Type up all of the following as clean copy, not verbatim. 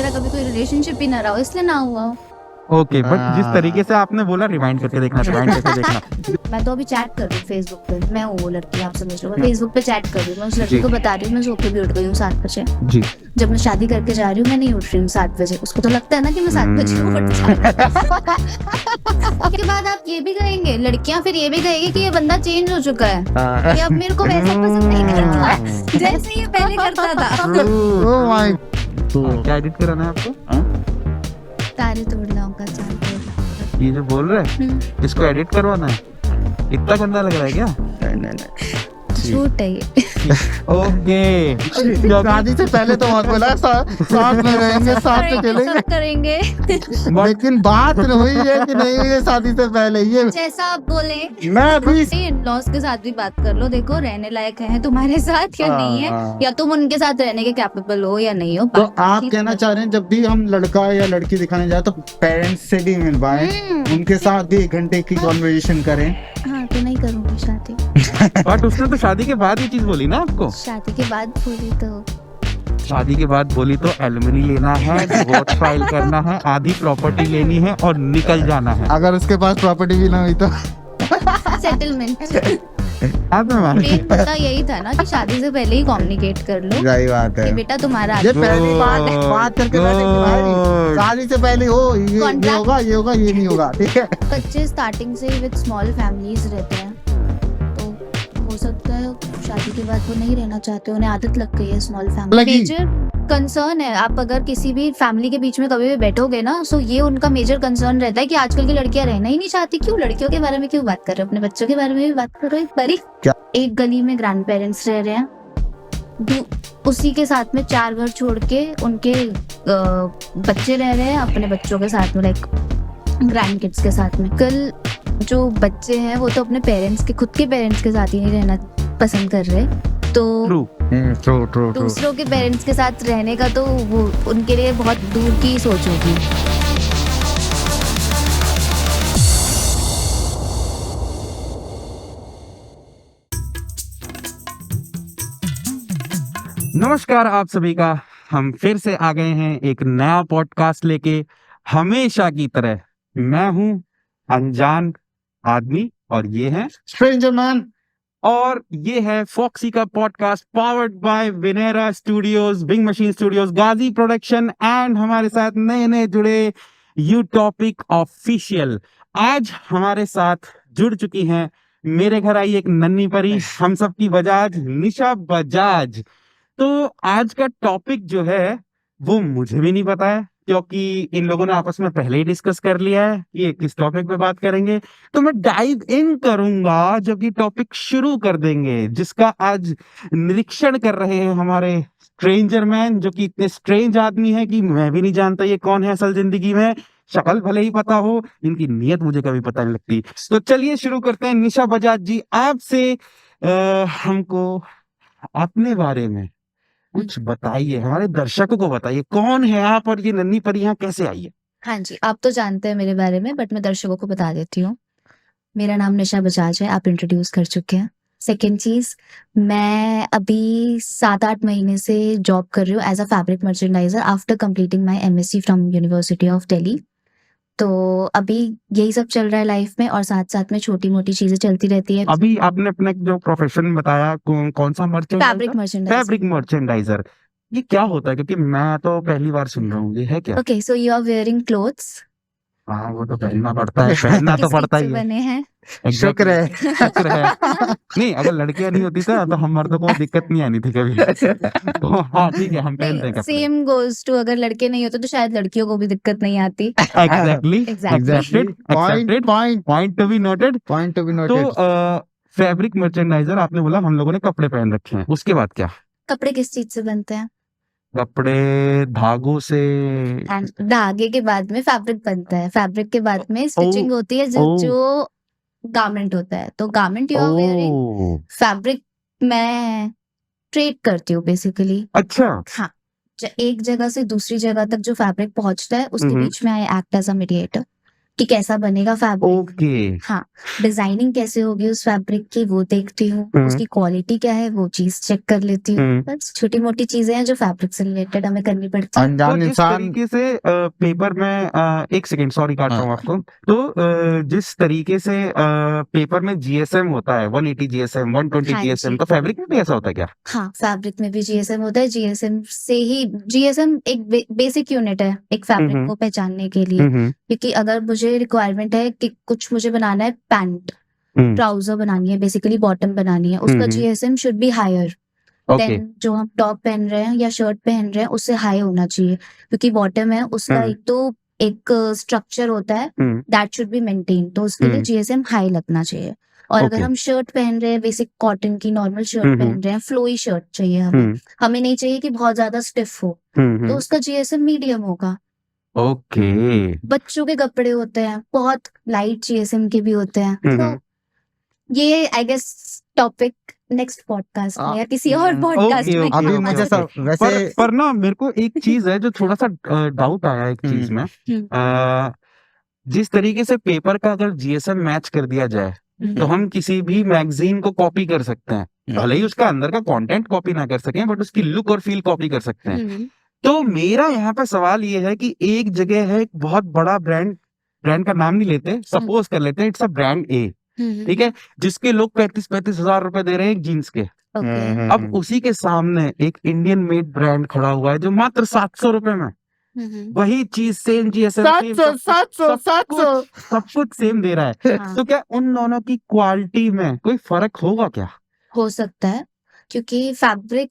मेरा कभी कोई रिलेशनशिप ही ना रहा हो, इसलिए ना हुआ हो। ओके, बट जिस तरीके से आपने बोला रिवाइंड करके देखना, रिवाइंड करके देखना। मैं तो अभी चैट कर रही हूँ फेसबुक पे, मैं हूँ वो लड़की, आप समझ लो, मैं फेसबुक पे चैट कर रही हूँ, मैं उस लड़की को बता रही हूँ मैं सो के भी उठ गई हूँ 7 बजे। जी। जब मैं शादी करके जा रही हूँ मैं नहीं उठ रही हूँ 7 बजे, उसको तो लगता है ना कि मैं 7 बजे उठ जाऊँ। उसके बाद आप ये भी कहेंगे, लड़कियां फिर ये भी कहेंगी कि ये बंदा चेंज हो चुका है, कि अब मेरे को वैसा पसंद नहीं करता जैसे ये पहले करता था। ओह माय क्या एडिट कराना है आपको? तारे तोड़ लाऊंगा, चांद तोड़ लाऊंगा। ये जो बोल रहे हैं इसको एडिट करवाना है, इतना गंदा लग रहा है क्या? झूठ है ये। ओके, शादी से पहले तो मत बोला साथ में रहेंगे, साथ में चलेंगे, सब करेंगे लेकिन बात हुई है कि नहीं हुई है शादी से पहले, ये जैसा आप बोले। मैं भी इन-लॉज के साथ भी बात कर लो, देखो रहने लायक है तुम्हारे साथ या नहीं है, या तुम उनके साथ रहने के कैपेबल हो या नहीं हो। तो आप कहना चाह रहे हैं जब भी हम लड़का या लड़की दिखाने जाए तो पेरेंट्स से भी मिलवाएं, उनके साथ भी 1 घंटे की कॉन्वर्सेशन करें। हाँ तो नहीं करूँगी शादी। बट उसने तो शादी के बाद ये चीज बोली ना आपको। शादी के बाद बोली तो शादी के बाद बोली तो एलिमनी लेना है, डिवोर्स फाइल करना है, आधी प्रॉपर्टी लेनी है और निकल जाना है। अगर उसके पास प्रॉपर्टी भी ना हुई तो सेटलमेंट। आप में मान मेन मुद्दा यही था ना कि शादी से पहले ही कम्युनिकेट कर लो सही बात कि है, बेटा तुम्हारा ये पहली बात करके बैठे कि भाई शादी से पहले हो ये Contract- होगा ये होगा ये नहीं होगा, ठीक है। बच्चे स्टार्टिंग से विद स्मॉल फैमिलीज रहते हैं, तो हो सकता है शादी के बाद वो नहीं रहना चाहते, उन्हें आदत लग गई है स्मॉल फैमिली। लगी। मेजर कंसर्न है, आप अगर किसी भी फैमिली के बीच में कभी भी बैठोगे ना, सो ये उनका मेजर कंसर्न रहता है कि आजकल की लड़कियां रहना ही नहीं चाहती। क्यों लड़कियों के बारे में क्यों बात कर रहे हो, अपने बच्चों के बारे में भी बात करो एक बारी। क्या? एक गली में ग्रैंड पेरेंट्स रह रहे हैं, उसी के साथ में 4 घर छोड़ के उनके बच्चे रह रहे हैं अपने बच्चों के साथ में, लाइक ग्रैंड किड्स के साथ में। कल जो बच्चे हैं वो तो अपने पेरेंट्स के, खुद के पेरेंट्स के साथ ही नहीं रहना पसंद कर रहे, तो ट्रू। दूसरों के पेरेंट्स के साथ रहने का तो वो उनके लिए बहुत दूर की सोच होगी। नमस्कार आप सभी का, हम फिर से आ गए हैं एक नया पॉडकास्ट लेके। हमेशा की तरह मैं हूं अनजान आदमी और ये है स्ट्रेंजर मैन, और ये है फॉक्सी का podcast powered by Vinera studios, big machine studios, Ghazi production and हमारे साथ नए जुड़े यू टॉपिक ऑफिशियल। आज हमारे साथ जुड़ चुकी हैं मेरे घर आई एक नन्ही परी, हम सब की बजाज, निशा बजाज। तो आज का टॉपिक जो है वो मुझे भी नहीं पता है, क्योंकि इन लोगों ने आपस में पहले ही डिस्कस कर लिया है कि ये किस टॉपिक पे बात करेंगे। तो मैं डाइव इन करूंगा जब ये टॉपिक शुरू कर देंगे, जिसका आज निरीक्षण कर रहे हैं हमारे स्ट्रेंजर मैन, जो कि इतने स्ट्रेंज आदमी है कि मैं भी नहीं जानता ये कौन है असल जिंदगी में। शक्ल भले ही पता हो, इनकी नीयत मुझे कभी पता नहीं लगती। तो चलिए शुरू करते हैं। निशा बजाज जी, आपसे हमको अपने बारे में कुछ बताइए, हमारे दर्शकों को बताइए, कौन है आप और ये नन्ही परी यहाँ कैसे आई है? हाँ जी, आप तो जानते हैं मेरे बारे में, बट मैं दर्शकों को बता देती हूँ। मेरा नाम निशा बजाज है, आप इंट्रोड्यूस कर चुके हैं। सेकेंड चीज, मैं अभी 7-8 महीने से जॉब कर रही हूँ as a fabric merchandiser after completing my MSc from university of Delhi. तो अभी यही सब चल रहा है लाइफ में, और साथ साथ में छोटी मोटी चीजें चलती रहती है। अभी आपने अपने जो प्रोफेशन बताया, कौन सा merchandiser? Fabric merchandiser. Fabric merchandiser, ये क्या होता है? क्योंकि मैं तो पहली बार सुन रहा हूँ, ये है क्या? Okay, so you are wearing clothes. हाँ, वो तो पहनना पड़ता है, पहनना तो पड़ता ही है। बने हैं। शुक्र है। शुक्र है। नहीं, अगर लड़कियां नहीं होती तो हम मर्दों को दिक्कत नहीं आनी थी कभी। तो हाँ ठीक है, हम पहनते हैं कपड़े। सेम गोज टू, अगर लड़के नहीं होते तो शायद लड़कियों को भी दिक्कत नहीं आती। Exactly, point point to be noted. To be तो नोटेड। फैब्रिक मर्चेंडाइजर आपने बोला, हम लोगों ने कपड़े पहन रखे हैं, उसके बाद क्या? कपड़े किस चीज से बनते हैं? कपड़े धागों से। धागे के बाद में फैब्रिक बनता है, फैब्रिक के बाद में स्टिचिंग होती है, जो गारमेंट होता है। तो garment you are wearing, fabric मैं ट्रेड करती हूँ बेसिकली। अच्छा। हाँ, एक जगह से दूसरी जगह तक जो फैब्रिक पहुंचता है उसके बीच में I act as a mediator. कि कैसा बनेगा फैब्रिक। ओके। हाँ, डिजाइनिंग कैसे होगी उस फैब्रिक की वो देखती हूँ, उसकी क्वालिटी क्या है वो चीज चेक कर लेती हूँ। बस छोटी मोटी चीजें हैं जो फैब्रिक से रिलेटेड हमें करनी पड़ती है। तो अनजान जिस इंसान तरीके से पेपर में एक सेकेंड सॉरी काट रहा हूँ आपको, तो जिस तरीके से पेपर में जीएसएम होता है 180 जीएसएम 120 हाँ जीएसएम, जी। तो फैब्रिक में भी ऐसा होता है क्या? हाँ, फैब्रिक में भी जीएसएम होता है। जीएसएम से ही जीएसएम एक बेसिक यूनिट है एक फैब्रिक हम्म को पहचानने के लिए। क्योंकि अगर मुझे रिक्वायरमेंट है कि कुछ मुझे बनाना है पैंट ट्राउजर बनानी है, बेसिकली बॉटम बनानी है, उसका GSM should be higher okay. Then जो हम टॉप पहन रहे हैं या शर्ट पहन रहे हैं उससे हाई होना चाहिए। क्योंकि बॉटम है उसका एक तो एक स्ट्रक्चर होता है दैट शुड बी मेंटेन, तो उसके लिए जीएसएम हाई लगना चाहिए। और अगर ओके। हम शर्ट पहन रहे हैं बेसिक कॉटन की नॉर्मल शर्ट पहन रहे हैं, फ्लोई शर्ट चाहिए हमें, हमें नहीं चाहिए कि बहुत ज्यादा स्टिफ हो, तो उसका जीएसएम मीडियम होगा। ओके। बच्चों के कपड़े होते हैं बहुत लाइट जीएसएम के भी होते हैं। तो ये I guess topic next podcast में या किसी और पॉडकास्ट ओके में ओके अभी ओके मुझे ओके। सब वैसे पर ना मेरे को एक चीज है जो थोड़ा सा डाउट आया एक चीज में। जिस तरीके से पेपर का अगर जीएसएम मैच कर दिया जाए तो हम किसी भी मैगजीन को कॉपी कर सकते हैं, भले ही उसका अंदर का कंटेंट कॉपी ना कर सकें बट उसकी लुक और फील कॉपी कर सकते हैं। तो मेरा यहाँ पे सवाल ये है कि एक जगह है एक बहुत बड़ा ब्रांड का नाम नहीं लेते, सपोज कर लेते हैं इट्स अ ब्रांड ए, ठीक है, जिसके लोग 35-35 हजार रुपए दे रहे हैं एक जीन्स के। अब उसी के सामने एक इंडियन मेड ब्रांड खड़ा हुआ है जो मात्र 700 रुपए में वही चीज सेम जीएसएम 700 सब कुछ सेम दे रहा है। हाँ। तो क्या उन दोनों की क्वालिटी में कोई फर्क होगा क्या? हो सकता है, क्योंकि फैब्रिक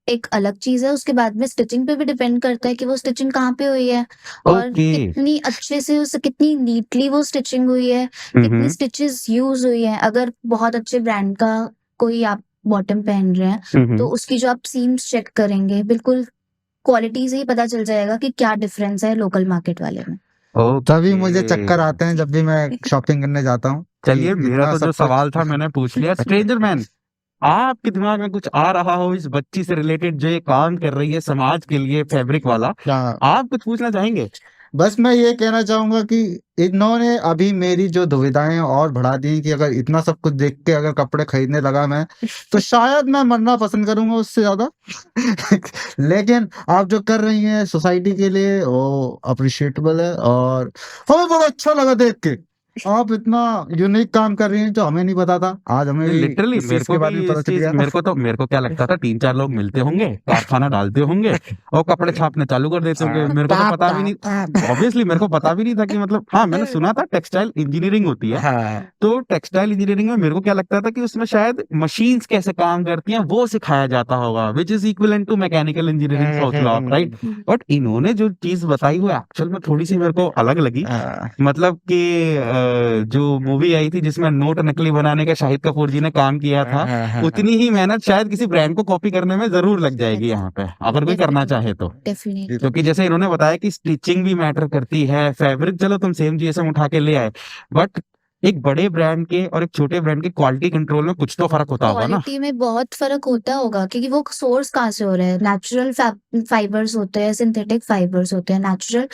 एक अलग चीज है, उसके बाद में स्टिचिंग पे भी डिपेंड करता है कि वो स्टिचिंग कहाँ पे हुई है और ओके। कितनी अच्छे से उसे कितनी नीटली वो स्टिचिंग हुई है, कितनी स्टिचेस यूज हुई है। अगर बहुत अच्छे ब्रांड का कोई आप बॉटम पहन रहे हैं तो उसकी जो आप सीम्स चेक करेंगे बिल्कुल क्वालिटी से ही पता चल जाएगा कि क्या डिफरेंस है लोकल मार्केट वाले में। तभी मुझे चक्कर आते हैं जब भी मैं शॉपिंग करने जाता हूँ। चलिए मेरा तो जो सवाल था मैंने पूछ लिया। स्ट्रेंजर मैन, आपके दिमाग में कुछ आ रहा हो इस बच्ची से रिलेटेड जो ये काम कर रही है समाज के लिए फैब्रिक वाला, आप कुछ पूछना चाहेंगे? बस मैं ये कहना चाहूंगा कि इन्होंने अभी मेरी जो दुविधाएं और बढ़ा दी कि अगर इतना सब कुछ देख के अगर कपड़े खरीदने लगा मैं तो शायद मैं मरना पसंद करूंगा उससे ज्यादा। लेकिन आप जो कर रही हैं सोसाइटी के लिए वो अप्रिशिएटेबल है और हमें बहुत अच्छा लगा देख के। आप इतना यूनिक काम कर रही हैं जो हमें नहीं पता था, आज हमें लिटरली मेरे को भी इस चीज मेरे को क्या लगता था 3-4 लोग मिलते होंगे, कारखाना डालते होंगे और कपड़े छापने चालू कर देते होंगे। मेरे को तो पता भी नहीं, ऑब्वियसली मेरे को पता भी नहीं था कि मतलब, हाँ मैंने सुना था टेक्सटाइल इंजीनियरिंग होती है। तो टेक्सटाइल इंजीनियरिंग में मेरे को क्या लगता था कि उसमें शायद मशीन्स कैसे काम करती हैं वो सिखाया जाता होगा, which is equivalent to mechanical engineering south block, right. But इन्होंने जो चीज बताई वो एक्चुअल में थोड़ी सी मेरे को अलग लगी। मतलब कि जो मूवी आई थी जिसमें नोट नकली बनाने का शाहिद कपूर जी ने काम किया था, उतनी ही मेहनत शायद किसी ब्रांड को कॉपी करने में जरूर लग जाएगी यहाँ पे अगर कोई करना चाहे तो। क्योंकि जैसे इन्होंने बताया कि स्टिचिंग भी मैटर करती है, फैब्रिक चलो तुम सेम जीएसएम उठा के ले आए बट एक बड़े ब्रांड के और एक छोटे ब्रांड के क्वालिटी कंट्रोल में कुछ तो फर्क होता होगा ना। क्वालिटी में बहुत फर्क होता होगा क्योंकि वो सोर्स कहाँ से हो रहा है। नेचुरल फाइबर्स होते हैं, सिंथेटिक फाइबर्स होते हैं। नेचुरल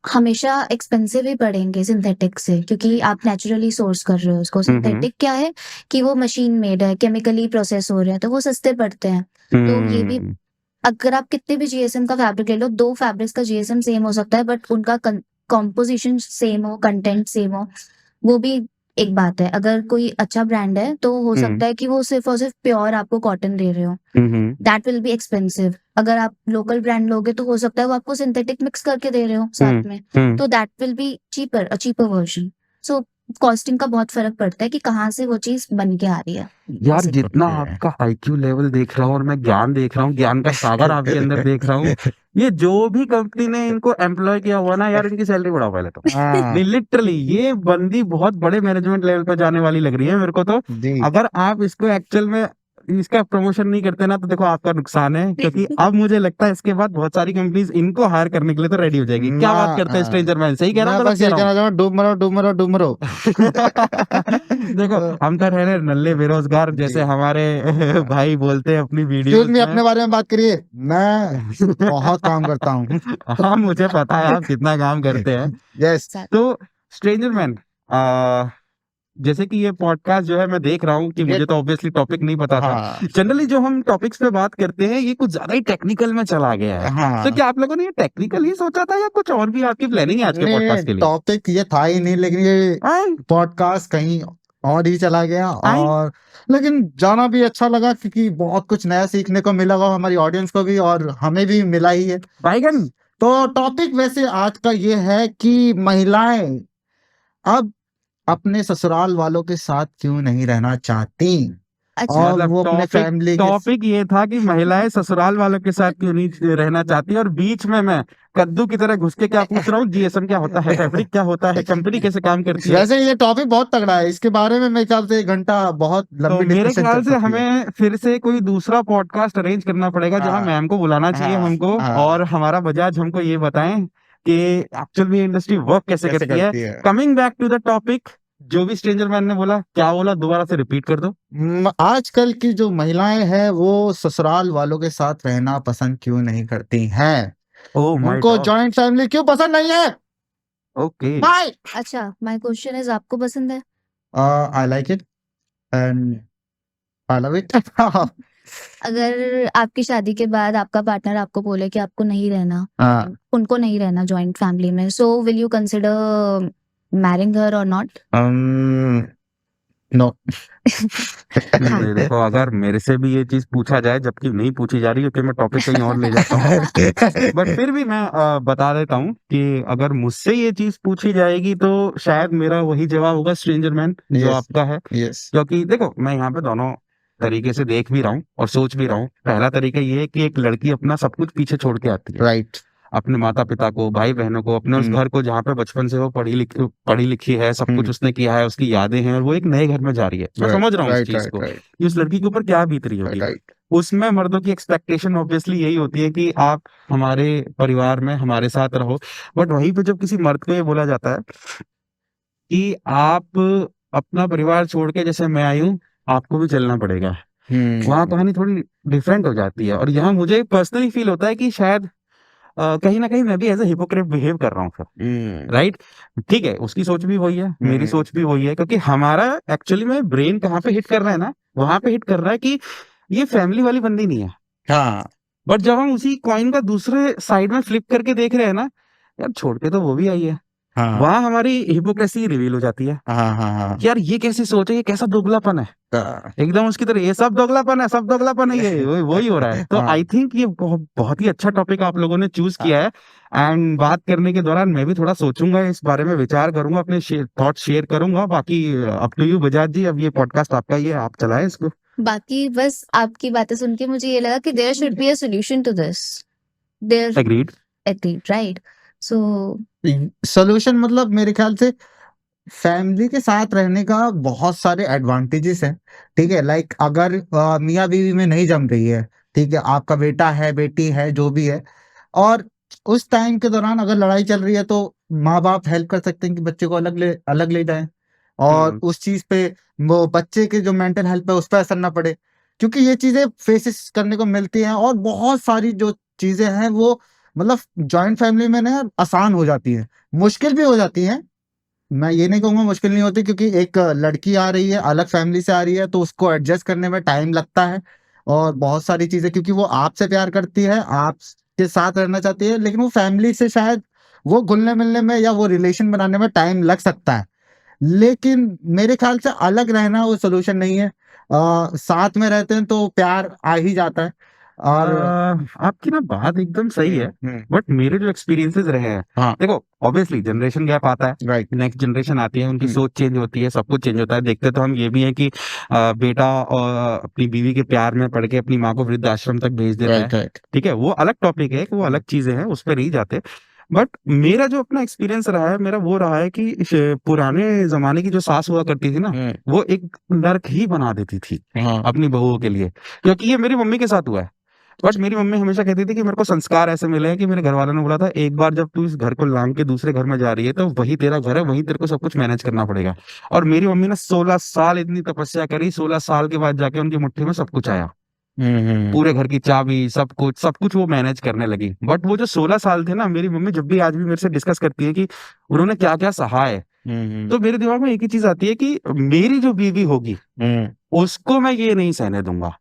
हमेशा एक्सपेंसिव ही पड़ेंगे सिंथेटिक से, क्योंकि आप नेचुरली सोर्स कर रहे हो उसको। सिंथेटिक क्या है कि वो मशीन मेड है, केमिकली प्रोसेस हो रहे हैं, तो वो सस्ते पड़ते हैं। तो ये भी अगर आप कितने भी जीएसएम का फैब्रिक ले लो, 2 फैब्रिक्स का जीएसएम सेम हो सकता है बट उनका कॉम्पोजिशन सेम हो, कंटेंट सेम हो, वो भी एक बात है। अगर कोई अच्छा ब्रांड है तो हो सकता है कि वो सिर्फ और सिर्फ प्योर आपको कॉटन दे रहे हो, दैट विल बी एक्सपेंसिव। अगर आप लोकल ब्रांड लोगे तो हो सकता है वो आपको सिंथेटिक मिक्स करके दे रहे हो साथ में, तो that will B cheaper, a cheaper version. So costing का बहुत फर्क पड़ता है कि कहाँ से वो चीज बन के आ रही है। यार जितना आपका आईक्यू लेवल देख रहा हूँ और मैं ज्ञान देख रहा हूँ, ज्ञान का सागर आपके अंदर देख रहा हूँ, ये जो भी कंपनी ने इनको एम्प्लॉय किया हुआ ना यार, इनकी सैलरी बढ़ाओ पहले तो। लिटरली ये बंदी बहुत बड़े मैनेजमेंट लेवल पर जाने वाली लग रही है मेरे को तो। अगर आप इसको एक्चुअल में इसका प्रमोशन नहीं करते ना तो देखो आपका नुकसान है, क्योंकि अब मुझे लगता है इसके बाद बहुत सारी कंपनीज इनको हायर करने के लिए तो रेडी हो जाएगी। क्या बात करते हैं स्ट्रेंजर मैन, सही कह रहा हूँ? डूब मरो। देखो हम तो रह रहे नल्ले बेरोजगार, जैसे हमारे भाई बोलते हैं अपनी वीडियो में। अपने बारे में बात करिए, मैं बहुत काम करता हूँ। हाँ मुझे पता है आप कितना काम करते हैं। यस। तो स्ट्रेंजर मैन, जैसे कि ये पॉडकास्ट जो है मैं देख रहा हूँ कि ये मुझे तो ऑब्वियसली टॉपिक नहीं पता था। हाँ जनरली जो हम टॉपिक्स पे बात करते हैं ये कुछ ज्यादा ही टेक्निकल में चला गया है। तो हाँ क्या आप लोगों ने ये टेक्निकल ही सोचा था या कुछ और भी आपकी प्लानिंग है आज के नहीं, पॉडकास्ट के लिए? टॉपिक ये था ही नहीं, लेकिन ये आए, पॉडकास्ट कहीं और ही चला गया। आए, और लेकिन जाना भी अच्छा लगा, क्योंकि बहुत कुछ नया सीखने को मिला और हमारी ऑडियंस को भी और हमें भी मिला ही है। बैगन। तो टॉपिक वैसे आज का ये है कि महिलाएं अब अपने ससुराल वालों के साथ क्यों नहीं रहना चाहती, अच्छा और मतलब वो अपने टॉपिक फैमिली के टॉपिक ये था कि महिलाएं ससुराल वालों के साथ क्यों नहीं रहना चाहती, और बीच में मैं कद्दू की तरह घुस के क्या पूछ रहा हूँ, जीएसएम क्या होता है, फैब्रिक क्या होता है, कंपनी कैसे काम करती है। वैसे ये टॉपिक बहुत तगड़ा है, इसके बारे में मेरे ख्याल से 1 घंटा बहुत तो लंबी मेरे डिस्कशन ख्याल चल से सकती है। हमें फिर से कोई दूसरा पॉडकास्ट अरेंज करना पड़ेगा जहां हाँ मैम को बुलाना चाहिए हाँ हमको, हाँ और हमारा बजाज हमको ये बताएं कि एक्चुअल में इंडस्ट्री वर्क कैसे कैसे करती है। करती है। Coming back to the topic, जो भी स्ट्रेंजर मैन ने बोला, क्या बोला, दोबारा से रिपीट कर दो। आजकल की जो महिलाएं हैं वो ससुराल वालों के साथ रहना पसंद क्यों नहीं करती हैं, ओह माय उनको गॉड। जॉइंट फैमिली क्यों पसंद नहीं है। ओके। बाय। अच्छा, माय क्वेश्चन इज आपको पसंद है? I like it and I love it. अगर आपकी शादी के बाद आपका पार्टनर आपको बोले कि आपको नहीं रहना, उनको नहीं रहना जॉइंट फैमिली में, so will you consider marrying her or not? No. नहीं, देखो अगर मेरे से भी ये चीज पूछा जाए जबकि नहीं पूछी जा रही है, तो मैं टॉपिक कहीं और ले जाता हूँ। बट फिर भी मैं बता देता हूँ कि अगर मुझसे ये चीज पूछी जाएगी तो शायद मेरा वही जवाब होगा स्ट्रेंजर मैन जो यस आपका है। यस क्योंकि देखो मैं यहाँ पे दोनों तरीके से देख भी रहा हूँ और सोच भी रहा हूँ। पहला तरीका ये है कि एक लड़की अपना सब कुछ पीछे छोड़ के आती है, राइट। अपने माता पिता को, भाई बहनों को, अपने उस घर को जहाँ पे बचपन से वो पढ़ी लिखी है, सब कुछ उसने किया है, उसकी यादें हैं, और वो एक नए घर में जा रही है। मैं समझ रहा हूँ इस चीज को कि उस लड़की के ऊपर क्या बीत रही होगी। राइट। उसमें मर्दों की एक्सपेक्टेशन ऑब्वियसली यही होती है कि आप हमारे परिवार में हमारे साथ रहो। बट वहीं पे जब किसी मर्द को ये बोला जाता है कि आप अपना परिवार छोड़ के, जैसे मैं आई हूँ, आपको भी चलना पड़ेगा, वहाँ कहानी थोड़ी डिफरेंट हो जाती है। और यहाँ मुझे पर्सनली फील होता है कि शायद कहीं ना कहीं मैं भी एज ए हिपोक्रेट बिहेव कर रहा हूँ फिर। राइट, ठीक है, उसकी सोच भी वही है, मेरी सोच भी वही है, क्योंकि हमारा एक्चुअली में ब्रेन कहाँ पे हिट कर रहा है ना, वहां पे हिट कर रहा है कि ये फैमिली वाली बंदी नहीं है। हाँ बट जब हम उसी कॉइन का दूसरे साइड में फ्लिप करके देख रहे हैं ना, यार छोड़ के तो वो भी आई है, हाँ वहां हमारी हिपोक्रेसी रिवील हो जाती है। हाँ हाँ यार ये कैसी सोच है, ये कैसा दोगलापन है, हाँ एकदम उसकी तरह, ये सब दोगलापन है, सब दोगलापन है, ये वही हो रहा है। तो हाँ। आई थिंक ये बहुत ही अच्छा टॉपिक आप लोगों ने चूज किया है। एंड बात करने के दौरान मैं भी थोड़ा सोचूंगा, इस बारे में विचार करूंगा, अपने थॉट शेयर करूंगा। बाकी अप टू यू बजाज जी, अब ये पॉडकास्ट आपका ही है, आप चलाएं इसको। बाकी बस आपकी बातें सुन के मुझे ये लगा कि there should be a solution to this. There agreed. Agreed, right? So solution मतलब मेरे ख्याल से फैमिली के साथ रहने का बहुत सारे एडवांटेजेस हैं। ठीक है, लाइक अगर मियाँ बीवी में नहीं जम रही है, ठीक है, आपका बेटा है, बेटी है, जो भी है, और उस टाइम के दौरान अगर लड़ाई चल रही है तो माँ बाप हेल्प कर सकते हैं कि बच्चे को अलग ले जाएं, और उस चीज पे वो बच्चे के जो मेंटल हेल्थ पे उस पर असर ना पड़े, क्योंकि ये चीजें फेसेस करने को मिलती हैं। और बहुत सारी जो चीजें हैं वो मतलब जॉइंट फैमिली में ना आसान हो जाती है, मुश्किल भी हो जाती है। मैं ये नहीं कहूंगा मुश्किल नहीं होती, क्योंकि एक लड़की आ रही है, अलग फैमिली से आ रही है, तो उसको एडजस्ट करने में टाइम लगता है। और बहुत सारी चीजें, क्योंकि वो आपसे प्यार करती है, आपके साथ रहना चाहती है, लेकिन वो फैमिली से शायद वो घुलने मिलने में या वो रिलेशन बनाने में टाइम लग सकता है। लेकिन मेरे ख्याल से अलग रहना वो सोल्यूशन नहीं है। साथ में रहते हैं तो प्यार आ ही जाता है। और आपकी ना बात एकदम सही है, बट मेरे जो एक्सपीरियंसेस रहे हैं, हाँ देखो ऑब्वियसली जनरेशन गैप आता है, राइट नेक्स्ट जनरेशन आती है, उनकी सोच चेंज होती है, सब कुछ चेंज होता है। देखते तो हम ये भी है कि बेटा अपनी बीवी के प्यार में पड़ के अपनी माँ को वृद्ध आश्रम तक भेज देता है। राइट ठीक है, वो अलग टॉपिक है, वो अलग चीजें हैं, उस पर नहीं जाते। बट मेरा जो अपना एक्सपीरियंस रहा है, मेरा वो रहा है कि पुराने जमाने की जो सास हुआ करती थी ना, वो एक नर्क ही बना देती थी हाँ अपनी बहुओं के लिए। क्योंकि ये मेरी मम्मी के साथ हुआ है। बट मेरी मम्मी हमेशा कहती थी कि मेरे को संस्कार ऐसे मिले हैं कि मेरे घर वालों ने बोला था, एक बार जब तू इस घर को लांग के दूसरे घर में जा रही है तो वही तेरा घर है, वहीं तेरे को सब कुछ मैनेज करना पड़ेगा। और मेरी मम्मी ने 16 साल इतनी तपस्या करी, 16 साल के बाद जाके उनकी मुट्ठी में सब कुछ आया, पूरे घर की चाबी, सब कुछ वो मैनेज करने लगी। बट वो जो 16 साल थे ना, मेरी मम्मी जब भी आज भी मेरे से डिस्कस करती है कि उन्होंने क्या क्या सहा है, तो मेरे दिमाग में एक ही चीज आती है कि मेरी जो बीवी होगी उसको मैं ये नहीं सहने दूंगा,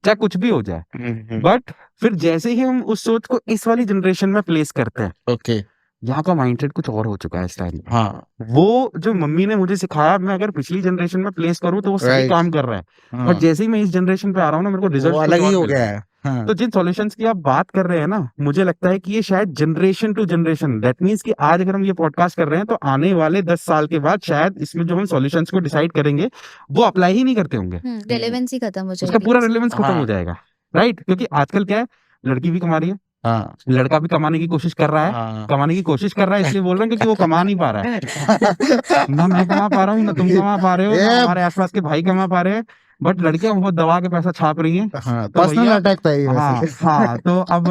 चाहे कुछ भी हो जाए। बट फिर जैसे ही हम उस सोच को इस वाली जनरेशन में प्लेस करते हैं, ओके, यहाँ का माइंडसेट कुछ और हो चुका है इस टाइम। हाँ, वो जो मम्मी ने मुझे सिखाया, मैं अगर पिछली जनरेशन में प्लेस करूँ तो वो सही राइट, काम कर रहा है, हाँ, बट जैसे ही मैं इस जनरेशन पे आ रहा हूँ ना, मेरे को वो रिजल्ट कुछ अलग ही और हो मिल रहा गया है। है, हाँ, तो जिन सॉल्यूशंस की आप बात कर रहे हैं ना, मुझे लगता है कि ये शायद generation to generation, that means कि आज अगर हम ये पॉडकास्ट कर रहे हैं तो आने वाले 10 साल के बाद शायद इसमें जो हम सॉल्यूशंस को डिसाइड करेंगे वो अप्लाई ही नहीं करते होंगे, रेलेवेंसी खत्म हो उसका जाएगी पूरा इससे। रिलेवेंस खत्म हो हाँ, जाएगा। राइट, क्योंकि आजकल क्या है, लड़की भी कमा रही है, हाँ, लड़का भी कमाने की कोशिश कर रहा है। हाँ, कमाने की कोशिश कर रहा है इसलिए बोल रहे हैं क्योंकि वो कमा नहीं पा रहा है। ना मैं कमा पा रहा हूँ, ना तुम कमा पा रहे हो, ना ये हमारे आसपास के भाई कमा पा रहे हैं, बट लड़कियां बहुत दबा के पैसा छाप रही हैं। हाँ, तो पर्सनल भैया, अटैक था ये हाँ वैसे। हाँ, तो अब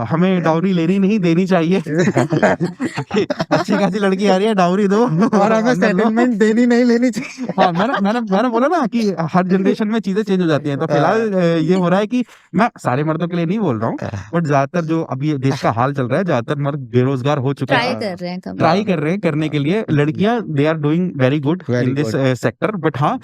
हमें डाउरी लेनी नहीं देनी चाहिए। अच्छी खासी लड़की आ रही है, डाउरी दो और हमें अंदर लो। सेटलमेंट देनी नहीं लेनी चाहिए। हाँ, मैंने बोला ना कि हर जनरेशन में चीजें चेंज हो जाती हैं। तो फिलहाल ये हो रहा है कि मैं सारे मर्दों के लिए नहीं बोल रहा हूँ, बट ज्यादातर जो अभी ये देश का हाल चल रहा है, ज्यादातर मर्द बेरोजगार हो चुके ट्राई हैं, कर रहे हैं कम ट्राई कर रहे हैं करने के लिए। लड़कियां they are doing very good very in this good, sector, but हाँ,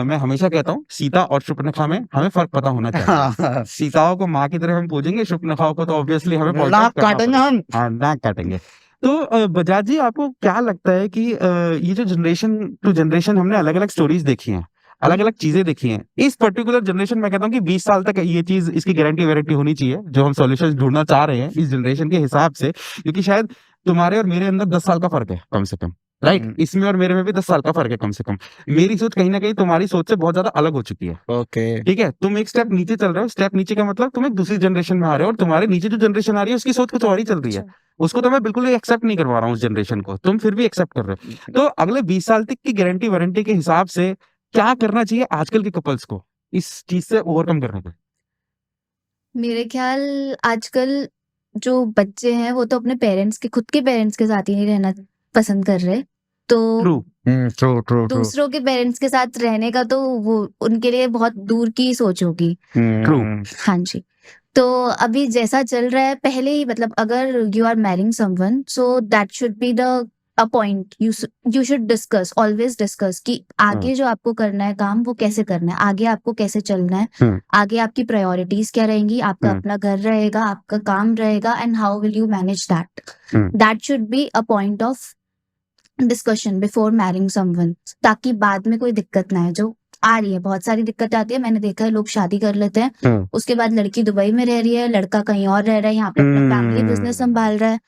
मैं हमेशा कहता हूँ सीता और शूर्पणखा में हमें फर्क पता होना चाहिए। हाँ, सीताओं को माँ की तरह हम पूजेंगे, शूर्पणखाओं को तो ऑब्वियसली हमें पॉइंट आउट नाक करना काटेंगे पड़ेगा। हम। हाँ, नाक काटेंगे। तो बजाज जी, आपको क्या लगता है कि ये जो जनरेशन टू जनरेशन हमने अलग अलग स्टोरीज देखी हैं, अलग अलग चीजें देखी हैं, इस पर्टिकुलर जनरेशन में कहता हूँ कि 20 साल तक ये चीज, इसकी गारंटी वारंटी होनी चाहिए जो हम सॉल्यूशन ढूंढना चाह रहे हैं इस जनरेशन के हिसाब से, क्योंकि शायद तुम्हारे और मेरे अंदर 10 साल का फर्क है कम से कम। राइट, इसमें और मेरे में भी 10 साल का फर्क है कम से कम। मेरी सोच कहीं ना कहीं तुम्हारी सोच से बहुत ज्यादा अलग हो चुकी है। ओके, ठीक है, तुम एक स्टेप नीचे चल रहे हो, स्टेप नीचे का मतलब तुम एक दूसरी जनरेशन में आ रहे हो, और तुम्हारे नीचे जो जनरेशन आ रही है उसकी सोच कुछ और ही चल रही है। उसको तो मैं बिल्कुल एक्सेप्ट नहीं करवा रहा हूँ उस जनरेशन को, तुम फिर भी एक्सेप्ट कर रहे हो। तो अगले 20 साल तक की गारंटी वारंटी के हिसाब से क्या करना चाहिए आजकल के कपल्स को इस चीज से ओवरकम करने के? मेरे ख्याल आजकल जो बच्चे हैं वो तो अपने पेरेंट्स के, खुद के पेरेंट्स के साथ ही नहीं रहना पसंद कर रहे, तो ट्रू, ट्रू, ट्रू, ट्रू, दूसरों के पेरेंट्स के साथ रहने का तो वो उनके लिए बहुत दूर की सोच होगी। ट्रू, हाँ जी। तो अभी जैसा चल रहा है, पहले ही मतलब अगर you are marrying someone, so that should be the a point you should discuss, always discuss कि आगे जो आपको करना है काम वो कैसे करना है, आगे आपको कैसे चलना है, आगे आपकी प्रायोरिटीज क्या रहेंगी, आपका अपना घर रहेगा, आपका काम रहेगा, and how will you manage that should be a point of discussion before marrying someone, ताकि बाद में कोई दिक्कत ना है। जो आ रही है, बहुत सारी दिक्कत आती है, मैंने देखा है लोग शादी कर लेते हैं, उसके बाद लड़की दुबई में रह रही है, लड़का कहीं और रह रहा है, यहाँ पे अपना फैमिली बिजनेस संभाल रहा है।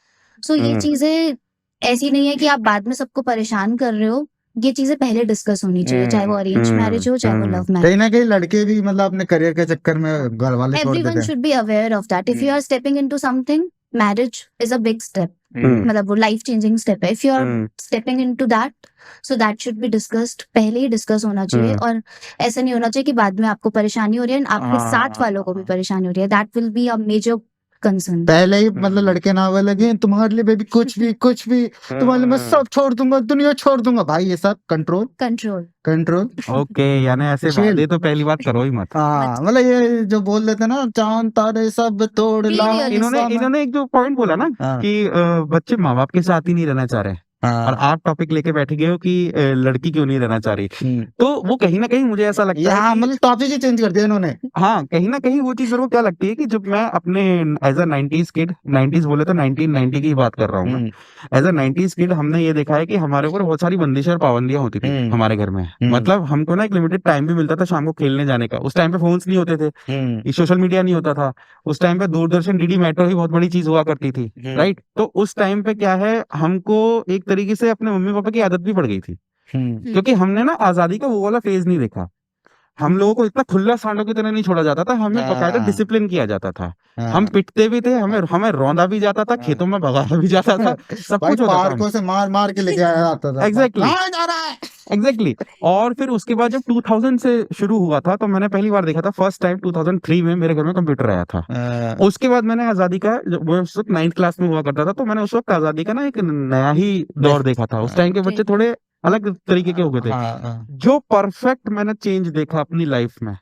सो ये चीजें ऐसी नहीं है कि आप बाद में सबको परेशान कर रहे हो, ये चीजें पहले डिस्कस होनी चाहिए, चाहे वो अरेंज मैरिज हो चाहे वो लव मैरिज। कहीं ना कहीं लड़के भी मतलब अपने करियर के चक्कर में घर वाले छोड़ एवरीवन देते हैं। Should be aware of that. If you are stepping into something, marriage is a big step, मतलब वो लाइफ चेंजिंग स्टेप है। If you are stepping into that, so that should be discussed, पहले ही discuss होना चाहिए। और ऐसा नहीं होना चाहिए कि बाद में आपको परेशानी हो रही है और आपके साथ वालों को भी परेशानी हो रही है। That will be a major concern. पहले ही मतलब लड़के ना हुए लगे तुम्हारे लिए बेबी कुछ भी तुम्हारे लिए मैं सब छोड़ दूंगा, दुनिया छोड़ दूंगा। भाई ये सब कंट्रोल कंट्रोल कंट्रोल। ओके, यानी ऐसे Chill. वादे तो पहली बात करो ही मत। हाँ, मतलब ये जो बोल देते ना, चांद तारे सब तोड़ Be ला। realistic. इन्होंने एक जो पॉइंट बोला ना हाँ। कि बच्चे माँ बाप के साथ ही नहीं रहना चाह रहे, और आप टॉपिक लेके बैठे गए हो कि लड़की क्यों नहीं रहना चाह रही। तो वो कहीं ना कहीं मुझे ऐसा लगता है यहाँ कि मतलब टॉपिक ही चेंज कर दिया इन्होंने। हाँ, कहीं ना कहीं वो चीज मेरे को क्या लगती है कि जब मैं अपने as a 90s kid, 90s बोले तो 1990 की बात कर रहा हूँ मैं, एज अ 90s किड हमने ये देखा है कि हमारे ऊपर बहुत सारी बंदिशें और पाबंदियां होती थी हमारे घर में। मतलब हमको ना एक लिमिटेड टाइम भी मिलता था शाम को खेलने जाने का। उस टाइम पे फोन्स नहीं होते थे, सोशल मीडिया नहीं होता था, उस टाइम पे दूरदर्शन डीडी मेट्रो ही बहुत बड़ी चीज हुआ करती थी। राइट, तो उस टाइम पे क्या है, हमको एक तरीके से अपने मम्मी पापा की आदत भी पड़ गई थी, क्योंकि हमने ना आजादी का वो वाला फेज नहीं देखा। हम लोगों को इतना खुला सांडों की तरह नहीं छोड़ा जाता था, हमें बकायदा डिसिप्लिन किया जाता था। हम पिटते भी थे, हमें रौंदा भी जाता था, खेतों में भगाया भी जाता था, सब भाई कुछ होता था। पार्कों से मार मार के लेके आया जाता था। Exactly. कहाँ जा रहा है? एग्जैक्टली और फिर उसके बाद जब 2000 से शुरू हुआ था तो मैंने पहली बार देखा था, फर्स्ट टाइम 2003 में मेरे घर में कंप्यूटर आया था। उसके बाद मैंने आजादी का, वो उस वक्त 9th क्लास में हुआ करता था, तो मैंने उस वक्त आजादी का ना एक नया ही दौर देखा था। उस टाइम के बच्चे थोड़े अलग तरीके के हो गए थे। जो परफेक्ट मैंने चेंज देखा अपनी लाइफ में,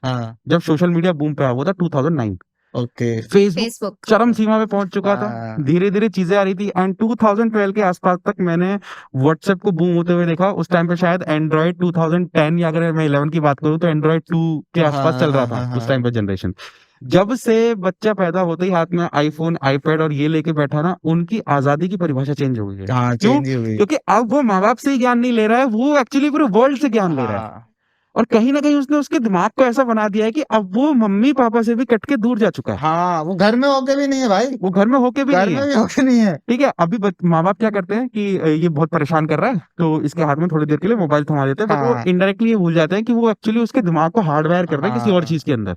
जब सोशल मीडिया बूम पे आया, वो था 2009। ओके। फेसबुक फेसबुक चरम सीमा पे पहुंच चुका था, हाँ। धीरे धीरे चीजें आ रही थी एंड 2012 के आसपास तक मैंने व्हाट्सएप को बूम होते हुए देखा। उस टाइम पे शायद एंड्रॉइड 2010 या अगर मैं 11 की बात करूं तो एंड्रॉइड 2 के आसपास चल रहा था उस टाइम पे जनरेशन। जब से बच्चा पैदा होते ही हाथ में आईफोन आईपैड और ये लेके बैठा ना, उनकी आजादी की परिभाषा चेंज हो गई है। हाँ, क्यों? चेंज हो गई। क्योंकि अब वो माँ बाप से ही ज्ञान नहीं ले रहा है, वो एक्चुअली पूरे वर्ल्ड से ज्ञान ले रहा है। हाँ, और कहीं ना कहीं उसने उसके दिमाग को ऐसा बना दिया है कि अब वो मम्मी पापा से भी कट के दूर जा चुका है। हाँ, वो घर में होके भी नहीं है भाई, वो घर में होके भी घर नहीं में है। भी होके नहीं है। ठीक है, अभी माँ बाप क्या करते हैं कि ये बहुत परेशान कर रहा है तो इसके हाथ में थोड़ी देर के लिए मोबाइल थमा देते हैं, बट वो हाँ। इनडायरेक्टली ये भूल जाते हैं कि वो एक्चुअली उसके दिमाग को हार्डवायर कर रहे हैं किसी और हाँ। चीज के अंदर।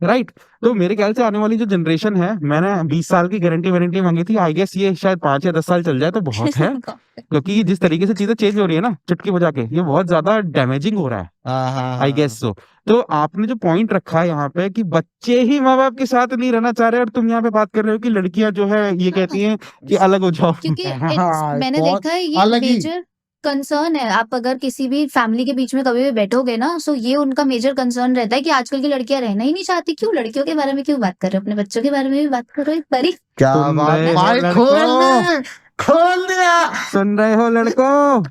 राइट। तो मेरे ख्याल से आने वाली जो जनरेशन है, मैंने 20 साल की गारंटी मांगी थी, आई गेस ये शायद 5 या 10 साल चल जाए तो बहुत है। क्योंकि जिस तरीके से चीजें चेंज हो रही है ना चुटकी बजा के, ये बहुत ज्यादा डैमेजिंग हो रहा है। हाँ, आई गेस सो। तो आपने जो पॉइंट रखा है यहाँ पे कि बच्चे ही माँ बाप के साथ नहीं रहना चाह रहे, और तुम यहाँ पे बात कर रहे हो कि लड़कियां जो है ये कहती हैं कि अलग हो जाओ। क्योंकि हाँ, मैंने बहुत देखा है ये अलग ही। मेजर कंसर्न है। आप अगर किसी भी फैमिली के बीच में कभी भी बैठोगे ना, सो ये उनका मेजर कंसर्न रहता है कि आजकल की लड़कियां रहना ही नहीं चाहती। क्यों? लड़कियों के बारे में क्यों बात कर रहे हो? अपने बच्चों के बारे में भी बात करो एक बारी। क्या तुम बात, नए हो भाई लड़कों। खोल दिया। सुन रहे हो लड़कों,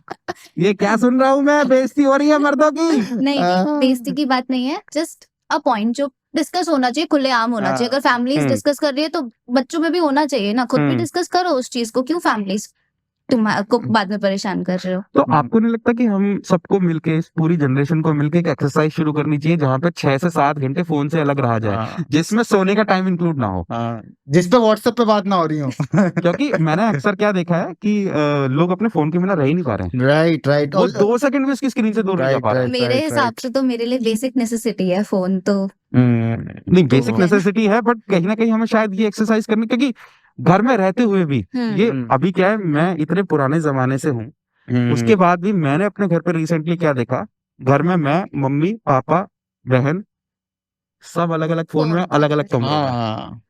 ये क्या सुन रहा हूँ मैं, बेइज्जती हो रही है मर्दों की। नहीं हाँ। बेइज्जती की बात नहीं है, जस्ट अ पॉइंट जो डिस्कस होना चाहिए, खुलेआम होना चाहिए। हाँ। अगर फैमिलीज डिस्कस कर रही है तो बच्चों में भी होना चाहिए ना, खुद भी डिस्कस करो उस चीज को। क्यों फैमिलीज तुमको बाद में परेशान कर रहे हो? तो आपको नहीं लगता कि हम सबको मिलके, इस पूरी जनरेशन को मिलके एक एक्सरसाइज शुरू करनी चाहिए जहाँ पे 6 से 7 घंटे फोन से अलग रहा जाए, हाँ। जिसमें सोने का टाइम इंक्लूड ना हो? हाँ, जिस पे व्हाट्सएप पे बात ना हो रही हो। क्योंकि मैंने अक्सर क्या देखा है कि लोग अपने फोन के बिना रह ही नहीं पा रहे हैं। Right, right. वो 2 सेकंड भी उसकी स्क्रीन से दूर नहीं जा राइट, पा रहा है। राइट। मेरे हिसाब से तो मेरे लिए बेसिक नेसेसिटी है फोन तो। नहीं, बेसिक तो- नेसेसिटी है, बट कहीं ना कहीं हमें शायद ये एक्सरसाइज करनी, क्योंकि घर में रहते हुए भी ये अभी क्या है, मैं इतने पुराने जमाने से हूँ, उसके बाद भी मैंने अपने घर पे रिसेंटली क्या देखा, घर में मैं, मम्मी, पापा, बहन, सब अलग अलग फोन में, अलग अलग कमरों में। हाँ,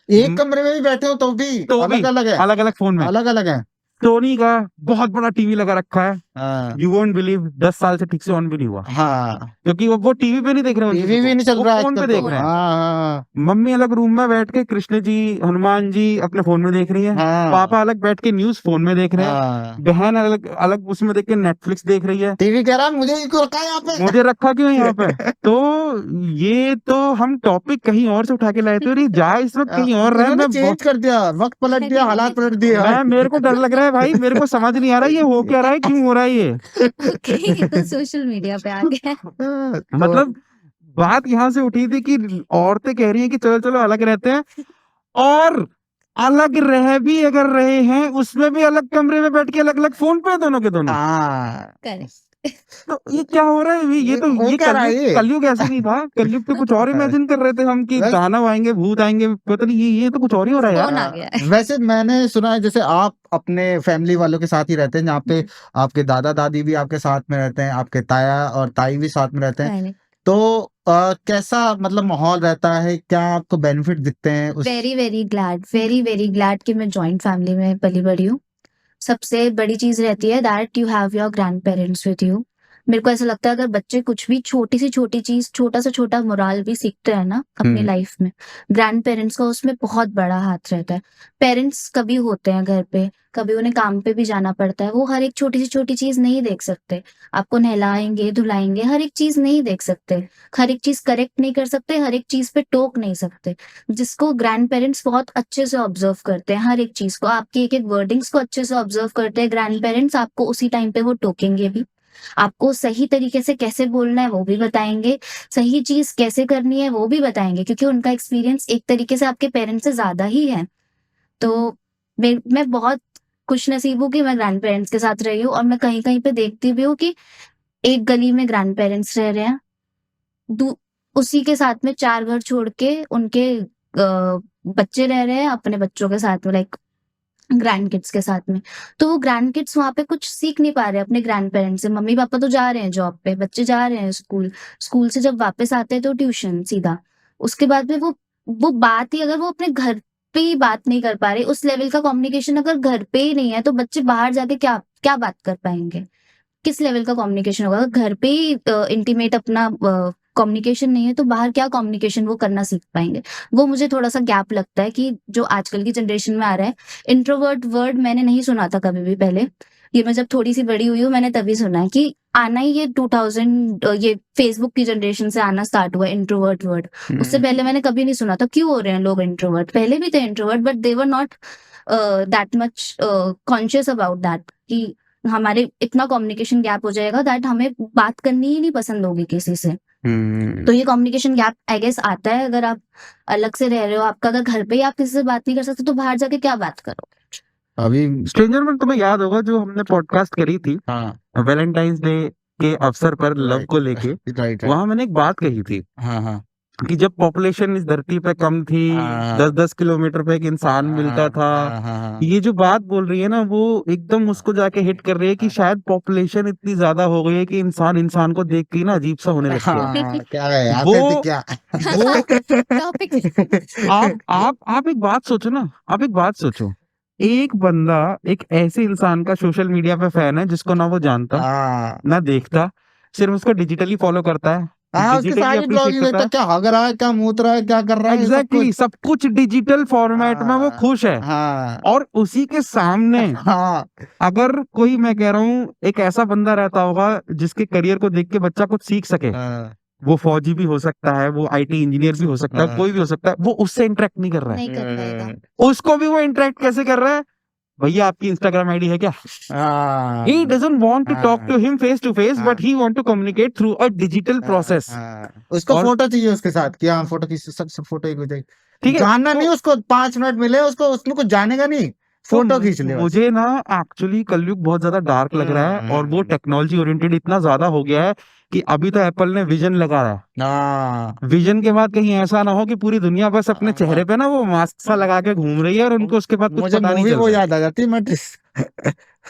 एक कमरे में भी बैठे हो तो भी अलग अलग है, अलग अलग फोन में। अलग अलग है। सोनी का बहुत बड़ा टीवी लगा रखा है, हाँ, यू वोंट बिलीव 10 साल से ठीक से ऑन भी नहीं हुआ, हाँ, क्योंकि वो टीवी पे नहीं देख रहे हैं, टीवी भी नहीं चल रहा है फोन पे आजकल देख तो। रहे हैं। हाँ, मम्मी अलग रूम में बैठ के कृष्ण जी, हनुमान जी अपने फोन में देख रही है, हाँ, पापा अलग बैठ के न्यूज फोन में देख रहे हैं, हाँ। बहन अलग अलग उसमें देख के नेटफ्लिक्स देख रही है। टीवी कह रहा मुझे क्यों रखा है यहाँ पे? मुझे रखा क्यों है यहाँ पे? तो ये तो हम टॉपिक कहीं और से उठा के लाए थे, और ये जा इस वक्त कहीं और रहा है। इन्होंने मैं चेंज कर दिया, वक्त पलट दिया, हालात पलट दिए। मैं मेरे को डर लग रहा है भाई, मेरे को समझ नहीं आ रहा ये हो क्या रहा है, क्यों हो रहा है ये। ये तो सोशल मीडिया पे आ गया है। मतलब बात यहाँ से उठी थी कि औरतें कह रही हैं कि चलो चलो अलग रहते हैं, और अलग रह भी अगर रहे हैं उसमें भी अलग कमरे में बैठ के अलग अलग फोन पे दोनों के दोनों। हाँ, करेक्ट। तो ये क्या हो रहा है? ये तो हो ये क्या रहा है ये? कलयुग ऐसा नहीं था। कलयुग तो कुछ और इमेजिन कर रहे थे हम कि वैसे- दानव आएंगे, भूत आएंगे, पता नहीं ये तो कुछ और ही हो रहा है यार। कौन आ गया है? वैसे मैंने सुना है जैसे आप अपने फैमिली वालों के साथ ही रहते हैं, जहाँ पे आपके दादा दादी भी आपके साथ में रहते हैं, आपके ताया और ताई भी साथ में रहते हैं, तो कैसा मतलब माहौल रहता है? क्या आपको बेनिफिट दिखते हैं उस? वेरी वेरी ग्लैड कि मैं जॉइंट फैमिली में पली बड़ी हूँ। सबसे बड़ी चीज रहती है that you have your grand parents with you. मेरे को ऐसा लगता है अगर बच्चे कुछ भी छोटी सी छोटी चीज, छोटा से छोटा मोरल भी सीखते हैं ना अपनी लाइफ में, ग्रैंड पेरेंट्स का उसमें बहुत बड़ा हाथ रहता है। पेरेंट्स कभी होते हैं घर पे, कभी उन्हें काम पे भी जाना पड़ता है, वो हर एक छोटी सी छोटी चीज नहीं देख सकते। आपको नहलाएंगे धुलाएंगे, हर एक चीज नहीं देख सकते, हर एक चीज करेक्ट नहीं कर सकते, हर एक चीज पे टोक नहीं सकते। जिसको ग्रैंड पेरेंट्स बहुत अच्छे से ऑब्जर्व करते हैं, हर एक चीज को, आपकी एक एक वर्डिंग्स को अच्छे से ऑब्जर्व करते हैं ग्रैंड पेरेंट्स। आपको उसी टाइम पे वो टोकेंगे भी, आपको सही तरीके से कैसे बोलना है वो भी बताएंगे, सही चीज कैसे करनी है वो भी बताएंगे, क्योंकि उनका एक्सपीरियंस एक तरीके से आपके पेरेंट्स से ज्यादा ही है। तो मैं बहुत खुश नसीब हूँ कि मैं ग्रैंड पेरेंट्स के साथ रही हूँ, और मैं कहीं कहीं पे देखती भी हूँ कि एक गली में ग्रैंड पेरेंट्स रह रहे हैं, उसी के साथ में 4 घर छोड़ के उनके बच्चे रह रहे हैं अपने बच्चों के साथ में, लाइक ग्रैंड किड्स के साथ में। तो वो ग्रैंड किड्स वहां पे कुछ सीख नहीं पा रहे अपने ग्रैंड पेरेंट्स से। मम्मी पापा तो जा रहे हैं जॉब पे, बच्चे जा रहे हैं स्कूल, स्कूल से जब वापस आते हैं तो ट्यूशन सीधा, उसके बाद में वो बात ही, अगर वो अपने घर पे ही बात नहीं कर पा रहे, उस लेवल का कम्युनिकेशन अगर घर पे ही नहीं है, तो बच्चे बाहर जाके क्या क्या बात कर पाएंगे? किस लेवल का कम्युनिकेशन होगा? अगर घर पे ही इंटीमेट अपना कम्युनिकेशन नहीं है तो बाहर क्या कम्युनिकेशन वो करना सीख पाएंगे। वो मुझे थोड़ा सा गैप लगता है कि जो आजकल की जनरेशन में आ रहा है। इंट्रोवर्ट वर्ड मैंने नहीं सुना था कभी भी पहले, ये मैं जब थोड़ी सी बड़ी हुई हूँ मैंने तभी सुना है कि आना ही ये 2000 ये फेसबुक की जनरेशन से आना स्टार्ट हुआ इंट्रोवर्ट वर्ड। उससे पहले मैंने कभी नहीं सुना था क्यों हो रहे हैं लोग इंट्रोवर्ट। पहले भी थे introvert but they were not that much conscious about that कि हमारे इतना कम्युनिकेशन गैप हो जाएगा दैट हमें बात करनी ही नहीं पसंद होगी किसी से। तो ये कम्युनिकेशन गैप आई गेस आता है अगर आप अलग से रह रहे हो। आपका अगर घर पे ही आप किसी से बात नहीं कर सकते तो बाहर जाके क्या बात करोगे। अभी स्ट्रेंजर में तुम्हें याद होगा जो हमने पॉडकास्ट करी थी हाँ वैलेंटाइंस डे के अवसर पर लव को लेके, राइट वहां मैंने एक बात कही थी हाँ हाँ कि जब पॉपुलेशन इस धरती पे कम थी, हाँ। 10-10 किलोमीटर पे एक इंसान मिलता था। हाँ ये जो बात बोल रही है ना वो एकदम उसको जाके हिट कर रही है कि शायद पॉपुलेशन इतनी ज्यादा हो गई है कि इंसान इंसान को देख के ही ना अजीब सा होने लगता है। हाँ क्या है आते वो- थे क्या टॉपिक आप एक बात सोचो ना, आप एक बात सोचो, एक बंदा एक ऐसे इंसान का सोशल मीडिया पे फैन है जिसको ना वो जानता हाँ ना देखता, सिर्फ उसको डिजिटली फॉलो करता है, हाँ उसकी digitally सारी appreciate ब्लॉगिंग करता देखता है। क्या हग रहा है क्या मूत रहा है क्या कर रहा है सब एग्जैक्टली कुछ। सब कुछ डिजिटल फॉर्मेट में वो हाँ, खुश है। हाँ और उसी के सामने हाँ अगर कोई, मैं कह रहा हूँ, एक ऐसा बंदा रहता होगा जिसके करियर को देख के बच्चा कुछ सीख सके, हाँ, वो फौजी भी हो सकता है, वो आईटी इंजीनियर भी हो सकता है, हाँ। कोई भी हो सकता है, वो उससे इंटरेक्ट नहीं कर रहा है। नहीं कर पाएगा। उसको भी वो इंटरेक्ट कैसे कर रहा है? भैया आपकी इंस्टाग्राम आईडी है क्या? हाँ, He doesn't want to talk to him face to face, हाँ। but he want to communicate through a digital process. हाँ, उसको और- फोटो चाहिए उसके साथ कि हाँ फोटो की सब फोटो एक हो जाएगी। ठीक है, जानना तो- नहीं उसको 5 मिनट मिले उसको उसमें कुछ जानेगा नहीं फोटो तो खींच ले बस। मुझे ना एक्चुअली कलयुग बहुत ज्यादा डार्क लग रहा है और वो टेक्नोलॉजी ओरिएंटेड इतना ज्यादा हो गया है कि अभी तो एप्पल ने विजन लगा रहा है। हाँ विजन के बाद कहीं ऐसा ना हो कि पूरी दुनिया बस अपने हाँ। चेहरे पे ना वो मास्क सा लगा के घूम रही है और उनको उसके बाद कुछ मुझे पता नहीं मूवी चल वो रहा है। याद आ जाती है मैट्रिक्स।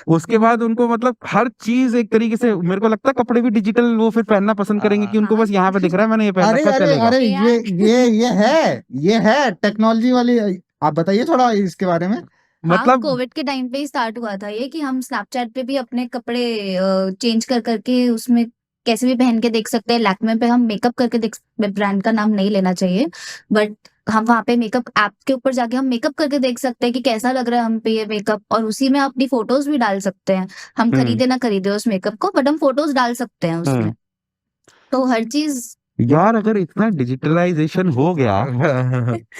उसके बाद उनको मतलब हर चीज एक तरीके से, मेरे को लगता है कपड़े भी डिजिटल वो फिर पहनना पसंद करेंगे कि उनको बस यहाँ पे दिख रहा है मैंने ये पहन अरे रखा है, अरे चलेगा। अरे यार। ये है टेक्नोलॉजी वाली। आप बताइए थोड़ा इसके बारे में। मतलब कोविड के टाइम पे ही स्टार्ट हुआ था ये कि हम स्नैपचैट पे भी अपने कपड़े चेंज कर करके उसमें कैसे भी पहन के देख सकते हैं। लैक्मे पे हम मेकअप करके देख, ब्रांड का नाम नहीं लेना चाहिए, बट हम वहाँ पे मेकअप ऐप के ऊपर जाके हम मेकअप करके देख सकते हैं कि कैसा लग रहा है हम पे ये मेकअप, और उसी में अपनी फोटोज भी डाल सकते हैं। हम खरीदे ना खरीदे उस मेकअप को, बट हम फोटोज डाल सकते हैं उसमें। तो हर चीज यार अगर इतना डिजिटलाइजेशन हो गया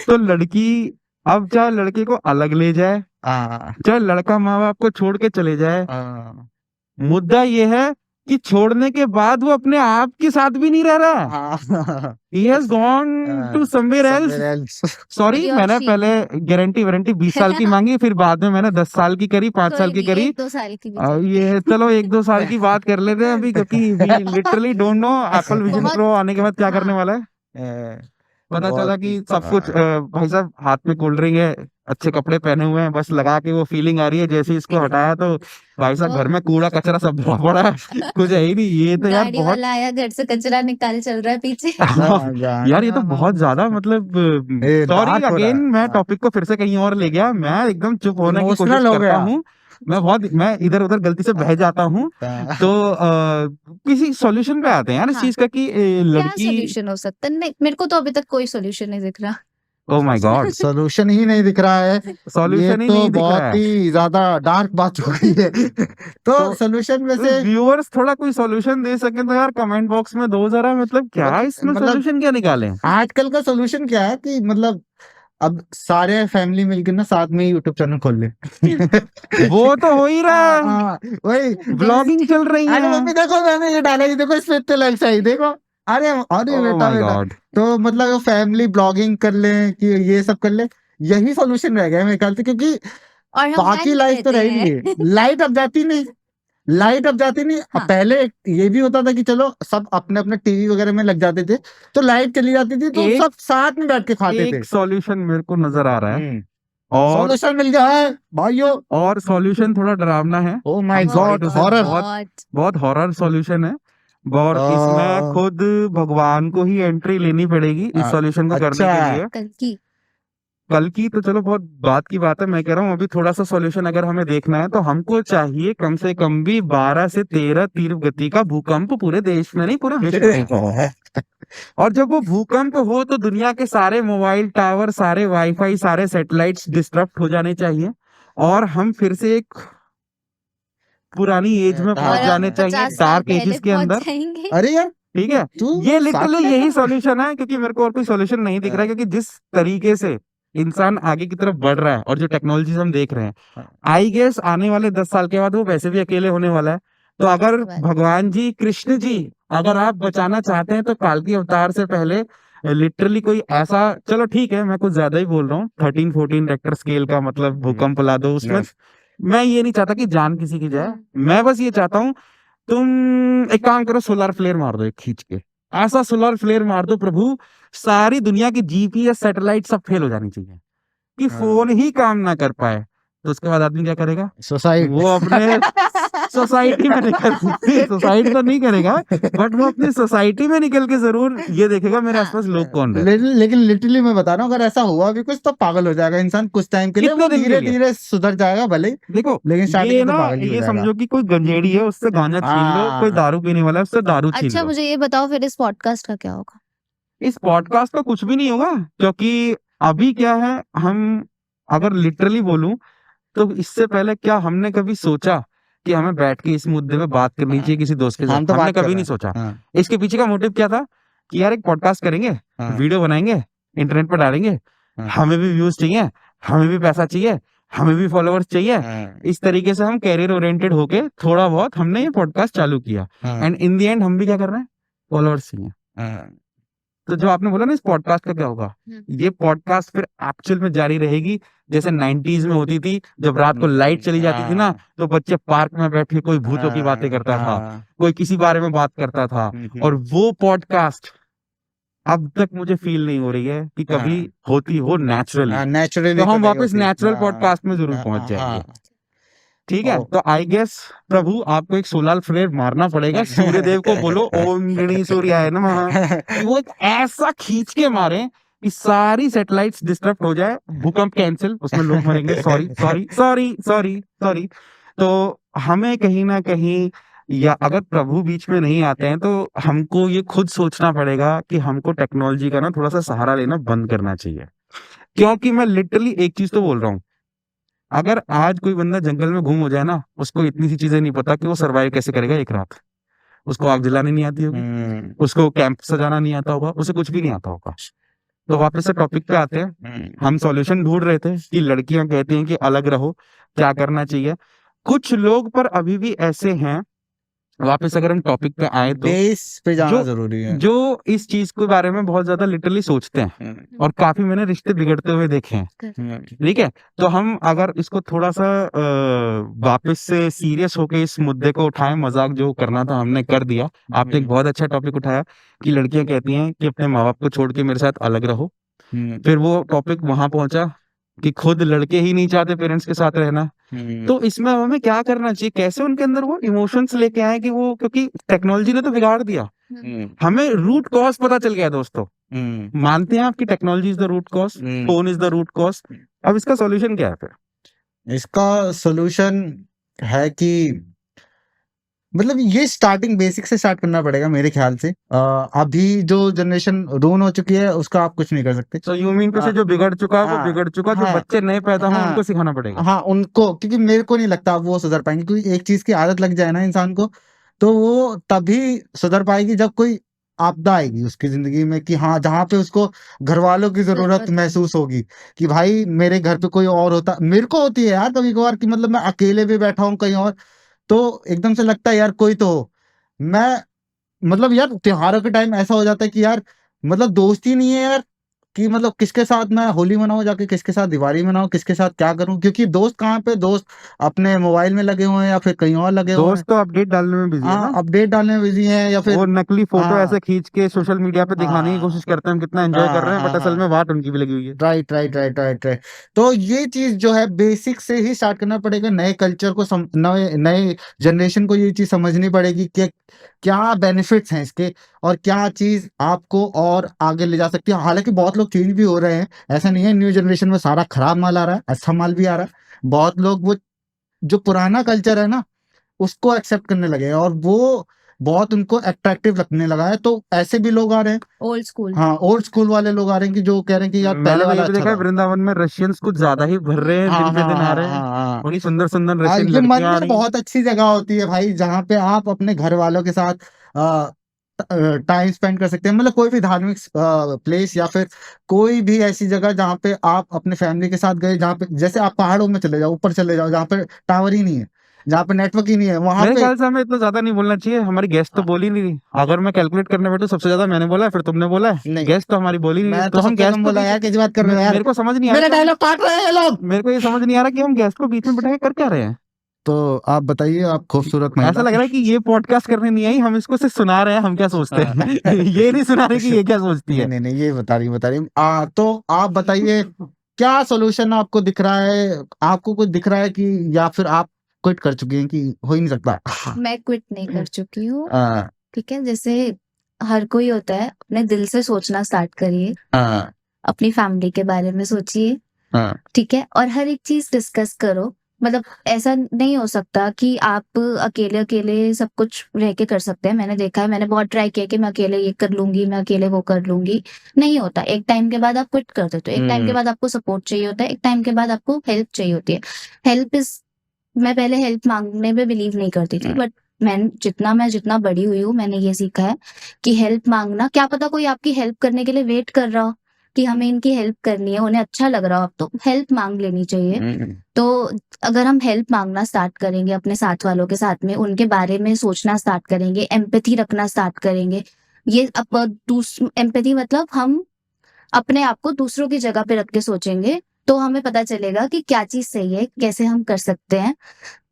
तो लड़की अब चाहे लड़के को अलग ले जाए, हाँ, चाहे लड़का माँ बाप को छोड़ के चले जाए, हाँ, मुद्दा ये है कि छोड़ने के बाद वो अपने आप के साथ भी नहीं रह रहा है। हाँ, He has gone to somewhere else. somewhere else. Sorry, He or मैंने she. पहले गारंटी वारंटी 20 साल की मांगी, फिर बाद में मैंने 10 साल की करी, 5 साल की करी। 1-2 साल की भी अब ये चलो 1-2 साल की बात कर लेते हैं अभी, क्योंकि literally don't know Apple vision बहुत- प्रो आने के बाद क्या करने हाँ। वाला है। पता बहुत चला कि ही सब कुछ भाई साहब हाथ में कोल्ड ड्रिंक है, अच्छे कपड़े पहने हुए हैं, बस लगा के वो फीलिंग आ रही है। जैसे ही इसको हटाया तो भाई साहब घर में कूड़ा कचरा सब भरा पड़ा है, कुछ है ही नहीं। ये तो यार गाड़ी बहुत वाला आया घर से कचरा निकाल चल रहा है पीछे। यार ये तो बहुत ज्यादा मतलब ए, सॉरी dark हो रहा अगेन, है। मैं हाँ। टॉपिक को फिर से कहीं और ले गया। मैं एकदम चुप होने की कोशिश Emotional हो करता गया। हूँ, मैं इधर उधर गलती से बह जाता हूँ। हाँ। तो किसी सॉल्यूशन पे आते हैं यार इस हाँ। चीज का कि क्या लड़की, सोल्यूशन हो सकता है? नहीं, मेरे को तो अभी तक कोई सोल्यूशन नहीं दिख रहा। ओह माय गॉड, सॉल्यूशन ही नहीं दिख रहा है। ये सॉल्यूशन ही तो नहीं दिख रहा बहुत है। ही ज्यादा डार्क बात हो गई है। तो तो- सॉल्यूशन में से व्यूअर्स थोड़ा कोई सॉल्यूशन दे सके तो यार कमेंट बॉक्स में दो जरा, मतलब क्या इसमें मतलब- सॉल्यूशन क्या निकालें। आजकल का सॉल्यूशन क्या है कि मतलब अब सारे फैमिली मिलकर ना साथ में यूट्यूब चैनल खोल ले। वो तो हो ही रहा है, हाँ, वही। ब्लॉगिंग चल रही अरे है। मम्मी देखो मैंने ये डाला, ये देखो इस पे इतने लाइक्स आई, देखो। अरे अरे ओह बेटा माय बेटा गॉड, तो मतलब फैमिली ब्लॉगिंग कर ले कि ये सब कर ले, यही सॉल्यूशन रह गया मेरे ख्याल से। क्योंकि और हम बाकी मान लाइफ तो लेते रही हैं। नहीं, लाइट अब जाती नहीं, लाइट अब जाती नहीं। अब हाँ। पहले ये भी होता था कि चलो सब अपने अपने टीवी वगैरह में लग जाते थे, तो लाइट चली जाती थी तो एक- सब साथ में बैठ के खाते थे। एक सॉल्यूशन मेरे को नजर आ रहा है, और सॉल्यूशन मिल गया है भाइयों। और सॉल्यूशन थोड़ा डरावना है, oh my I'm sorry God, to say, horror. बहुत हॉरर सॉल्यूशन है। और इसमें खुद भगवान को ही एंट्री लेनी पड़ेगी इस सॉल्यूशन को करने अच्छा। के लिए। कल की तो चलो बहुत बात की बात है, मैं कह रहा हूँ अभी थोड़ा सा सॉल्यूशन अगर हमें देखना है तो हमको चाहिए कम से कम भी 12 से 13 तीव्र गति का भूकंप पूरे देश में नहीं पूरे विश्व में। और जब वो भूकंप हो तो दुनिया के सारे मोबाइल टावर, सारे वाईफाई, सारे सैटेलाइट्स डिस्टरप्ट हो जाने चाहिए और हम फिर से एक पुरानी एज में और पहुंच हम जाने चाहिए, 50 साल डार्क पहले एजेस के पहुंच अंदर। जाएंगे। अरे यार ठीक है, तू ये साथ लिटरली में यही सॉल्यूशन है, क्योंकि मेरे को और कोई सॉल्यूशन नहीं दिख रहा है, क्योंकि जिस तरीके से इंसान आगे की तरफ बढ़ रहा है और जो टेक्नोलॉजीज हम देख रहे हैं, आई गेस आने वाले 10 साल के बाद वो वैसे भी अकेले होने वाला है। तो अगर भगवान जी, कृष्ण जी, अगर आप बचाना चाहते हैं तो काल्की अवतार से पहले लिटरली कोई ऐसा, चलो ठीक है मैं कुछ ज्यादा ही बोल रहा हूँ, 13-14 रेक्टर स्केल का मतलब भूकंप ला दो उसमें। मैं ये नहीं चाहता कि जान किसी की जाए, मैं बस ये चाहता हूँ तुम एक काम करो, सोलर फ्लेयर मार दो एक खींच के, ऐसा सोलर फ्लेयर मार दो प्रभु, सारी दुनिया की जीपीएस सैटेलाइट सब फेल हो जानी चाहिए कि फोन ही काम ना कर पाए। तो उसके बाद आदमी क्या करेगा, सोसाइटी वो अपने सोसाइटी में निकल सोसाइटी तो नहीं करेगा, बट वो अपनी सोसाइटी में निकल के जरूर ये देखेगा मेरे आसपास लोग कौन रहते हैं। लेकिन लिटरली मैं बता रहा हूँ, अगर ऐसा हुआ भी कुछ तो पागल हो जाएगा इंसान कुछ टाइम के लिए, कितने वो दिन के धीरे लिए? धीरे सुधर जाएगा भले ही, देखो लेकिन स्टार्टिंग ये में तो ना, पागल ही हो ये जाएगा। समझो कि कोई गंजेड़ी है, उससे गांजा छीन लो, कोई दारू पीने वाला है उससे दारू छीन अच्छा लो। मुझे ये बताओ फिर इस पॉडकास्ट का क्या होगा? इस पॉडकास्ट का कुछ भी नहीं होगा, क्योंकि अभी क्या है, हम अगर लिटरली बोलूं तो इससे पहले क्या हमने कभी सोचा कि हमें बैठ के इस मुद्दे पे बात करनी चाहिए किसी दोस्त के हम साथ? तो हमने बात कर कभी रहे नहीं हैं। सोचा। हाँ, इसके पीछे का मोटिव क्या था कि यार एक पॉडकास्ट करेंगे, हाँ, वीडियो बनाएंगे, इंटरनेट पर डालेंगे, हाँ, हमें भी व्यूज चाहिए, हमें भी पैसा चाहिए, हमें भी फॉलोअर्स चाहिए। हाँ, इस तरीके से हम कैरियर ओरिएंटेड होके थोड़ा बहुत हमने ये पॉडकास्ट चालू किया, हाँ, एंड इन द एंड हम भी क्या कर रहे हैं, फॉलोअर्स चाहिए। हाँ, तो जो आपने बोला ना इस पॉडकास्ट का क्या होगा, ये पॉडकास्ट फिर एक्चुअल में जारी रहेगी, जैसे 90s में होती थी, जब रात को लाइट चली जाती थी ना, तो बच्चे पार्क में बैठ के कोई भूतों की बातें करता था, कोई किसी बारे में बात करता था, और वो पॉडकास्ट अब तक मुझे फील नहीं हो रही है कि कभी होती हो नेचुरली। नेचुरली तो हम वापस नेचुरल पॉडकास्ट में जरूर पहुंच जाएंगे। ठीक है, तो आई गेस प्रभु आपको एक सोलर फ्लेयर मारना पड़ेगा, सूर्य देव को बोलो ओम गणी सूर्याय नमः, कि वो एक ऐसा खींच के मारे कि सारी सैटेलाइट्स डिस्टर्ब हो जाए, भूकंप कैंसिल, उसमें लोग मरेंगे, sorry sorry sorry sorry sorry. तो हमें कहीं ना कहीं, या अगर प्रभु बीच में नहीं आते हैं, तो हमको ये खुद सोचना पड़ेगा कि हमको टेक्नोलॉजी का ना थोड़ा सा सहारा लेना बंद करना चाहिए। क्योंकि मैं लिटरली एक चीज तो बोल रहा हूँ, अगर आज कोई बंदा जंगल में गुम हो जाए ना, उसको इतनी सी चीजें नहीं पता कि वो सरवाइव कैसे करेगा एक रात। उसको आग जलानी नहीं आती होगी, उसको कैंप सजाना नहीं आता होगा, उसे कुछ भी नहीं आता होगा। तो वापस से टॉपिक पे आते हैं, हम सॉल्यूशन ढूंढ रहे थे कि लड़कियां कहती हैं कि अलग रहो, क्या करना चाहिए। कुछ लोग पर अभी भी ऐसे हैं, वापस अगर हम टॉपिक पे आए तो, बेस पे जाना जो जरूरी है। जो इस चीज के बारे में बहुत ज्यादा लिटरली सोचते हैं, और काफी मैंने रिश्ते बिगड़ते हुए देखे हैं। ठीक है, तो हम अगर इसको थोड़ा सा वापस से सीरियस होके इस मुद्दे को उठाएं, मजाक जो करना था हमने कर दिया। आपने एक बहुत अच्छा टॉपिक उठाया कि लड़कियां कहती हैं कि अपने माँ बाप को छोड़ के मेरे साथ अलग रहो। फिर वो टॉपिक वहां पहुंचा कि खुद लड़के ही नहीं चाहते पेरेंट्स के साथ रहना। तो इसमें हमें क्या करना चाहिए, कैसे उनके अंदर वो इमोशंस लेके आए कि वो, क्योंकि टेक्नोलॉजी ने तो बिगाड़ दिया, हमें रूट कॉज पता चल गया दोस्तों। मानते हैं आपकी technology is the root cause, phone is the root cause, अब इसका सॉल्यूशन क्या है फिर? इसका सॉल्यूशन है कि मतलब ये स्टार्टिंग बेसिक से स्टार्ट करना पड़ेगा मेरे ख्याल से। अभी जो जनरेशन रून हो चुकी है उसका आप कुछ नहीं कर सकते। तो यू मीन टू से जो बिगड़ चुका है वो बिगड़ चुका, जो बच्चे नए पैदा हुए उनको सिखाना पड़ेगा। हाँ उनको, क्योंकि मेरे को नहीं लगता वो सुधर पाएंगे, क्योंकि एक चीज की आदत लग जाए ना इंसान को, तो वो तभी सुधर पाएगी जब कोई आपदा आएगी उसकी जिंदगी में, कि हाँ जहाँ पे उसको घर वालों की जरूरत महसूस होगी कि भाई मेरे घर पे कोई और होता। मेरे को होती है यार कभी कभार कि मतलब मैं अकेले भी बैठा हूँ कहीं और, तो एकदम से लगता है यार कोई तो हो। मैं मतलब यार त्योहारों के टाइम ऐसा हो जाता है कि यार मतलब दोस्त ही नहीं है यार, कि मतलब किसके साथ मैं होली मनाऊं जाके, किसके साथ दिवाली मनाऊं, किसके साथ क्या करूं, क्योंकि दोस्त कहाँ पे, दोस्त अपने मोबाइल में लगे हुए हैं या फिर कहीं और लगे हुए हैं। दोस्त तो अपडेट डालने में बिजी है हाँ ना, अपडेट डालने में बिजी है, या फिर वो नकली फोटो हाँ ऐसे खींच के सोशल मीडिया पे दिखाने की कोशिश करते हैं हम कितना एंजॉय कर रहे हैं, बट असल में बात उनकी भी लगी हुई है। Right right right right right. तो ये चीज जो है बेसिक से ही स्टार्ट करना पड़ेगा, नए कल्चर को नए नए जनरेशन को ये चीज समझनी पड़ेगी कि क्या बेनिफिट्स हैं इसके, और क्या चीज आपको और आगे ले जा सकती है। हालांकि बहुत लोग चेंज भी हो रहे हैं, ऐसा नहीं है न्यू जनरेशन में सारा खराब माल आ रहा है, अच्छा माल भी आ रहा है। बहुत लोग वो जो पुराना कल्चर है ना उसको एक्सेप्ट करने लगे हैं, और वो बहुत उनको अट्रैक्टिव लगने लगा है, तो ऐसे भी लोग आ रहे हैं। Old school. हाँ, ओल्ड स्कूल वाले लोग आ रहे हैं कि जो कह रहे हैं कि यार मैंने पहले तो वाला ये भी अच्छा देखा है था। वृंदावन में रशियंस कुछ ज्यादा ही भर रहे हैं, हाँ दिन पे दिन आ हाँ रहे हैं, हाँ हाँ बड़ी सुंदर सुंदर हाँ, रशियन ये लड़कियां आ मंदिर रही हैं। बहुत अच्छी जगह होती है भाई, जहाँ पे आप अपने घर वालों के साथ टाइम स्पेंड कर सकते हैं। मतलब कोई भी धार्मिक प्लेस या फिर कोई भी ऐसी जगह जहाँ पे आप अपने फैमिली के साथ गए, जहाँ पे जैसे आप पहाड़ों में चले जाओ, ऊपर चले जाओ, जहाँ पे टावर ही नहीं है, जहाँ पे नेटवर्क ही नहीं है, वहां मेरे पे ख्याल से हमें इतना ज्यादा नहीं बोलना चाहिए, हमारी गेस्ट तो बोल ही नहीं रही। अगर मैं कैलकुलेट करने बैठूं सबसे ज्यादा मैंने बोला है, फिर तुमने बोला है, नहीं, गेस्ट तो हमारी बोल ही नहीं रही, मैं तो तो हम सबसे गेस्ट कम को बोला बीच यार, कैसी बात कर रहे हो यार, मेरे को समझ नहीं आ रहा मेरा कि डायलॉग काट रहे हैं ये लोग। मेरे को ये समझ नहीं आ रहा कि हम गेस्ट को बीच में बिठा के कर क्या रहे हैं। तो आप बताइए, आप खूबसूरत ऐसा महिला। लग रहा है कि ये पॉडकास्ट करने नहीं आई, हम इसको सिर्फ सुना रहे हैं हम क्या सोचते हैं। ये नहीं सुना रहे कि ये क्या सोचती नहीं है। नहीं नहीं, ये बता रही तो आप बताइए, क्या सॉल्यूशन आपको दिख रहा है? आपको कुछ दिख रहा है कि, या फिर आप क्विट कर चुकी हैं कि हो ही नहीं सकता? मैं क्विट नहीं कर चुकी हूँ। हाँ ठीक है, जैसे हर कोई होता है, अपने दिल से सोचना स्टार्ट करिए, हाँ अपनी फैमिली के बारे में सोचिए, हाँ ठीक है, और हर एक चीज डिस्कस करो। मतलब ऐसा नहीं हो सकता कि आप अकेले अकेले सब कुछ रह के कर सकते हैं। मैंने देखा है, मैंने बहुत ट्राई किया कि मैं अकेले ये कर लूंगी, मैं अकेले वो कर लूंगी, नहीं होता। एक टाइम के बाद आप क्विट कर देते हो, एक टाइम के बाद आपको सपोर्ट चाहिए होता है, एक टाइम के बाद आपको हेल्प चाहिए होती है। हेल्प इज मैं पहले हेल्प मांगने में बिलीव नहीं करती थी, बट मैं जितना बड़ी हुई हूँ, मैंने ये सीखा है कि हेल्प मांगना, क्या पता कोई आपकी हेल्प करने के लिए वेट कर रहा हो कि हमें इनकी हेल्प करनी है, उन्हें अच्छा लग रहा हो, अब तो हेल्प मांग लेनी चाहिए। तो अगर हम हेल्प मांगना स्टार्ट करेंगे अपने साथ वालों के साथ में, उनके बारे में सोचना स्टार्ट करेंगे, एम्पैथी रखना स्टार्ट करेंगे, ये एम्पैथी मतलब हम अपने आप को दूसरों की जगह पे रख के सोचेंगे, तो हमें पता चलेगा कि क्या चीज सही है, कैसे हम कर सकते हैं।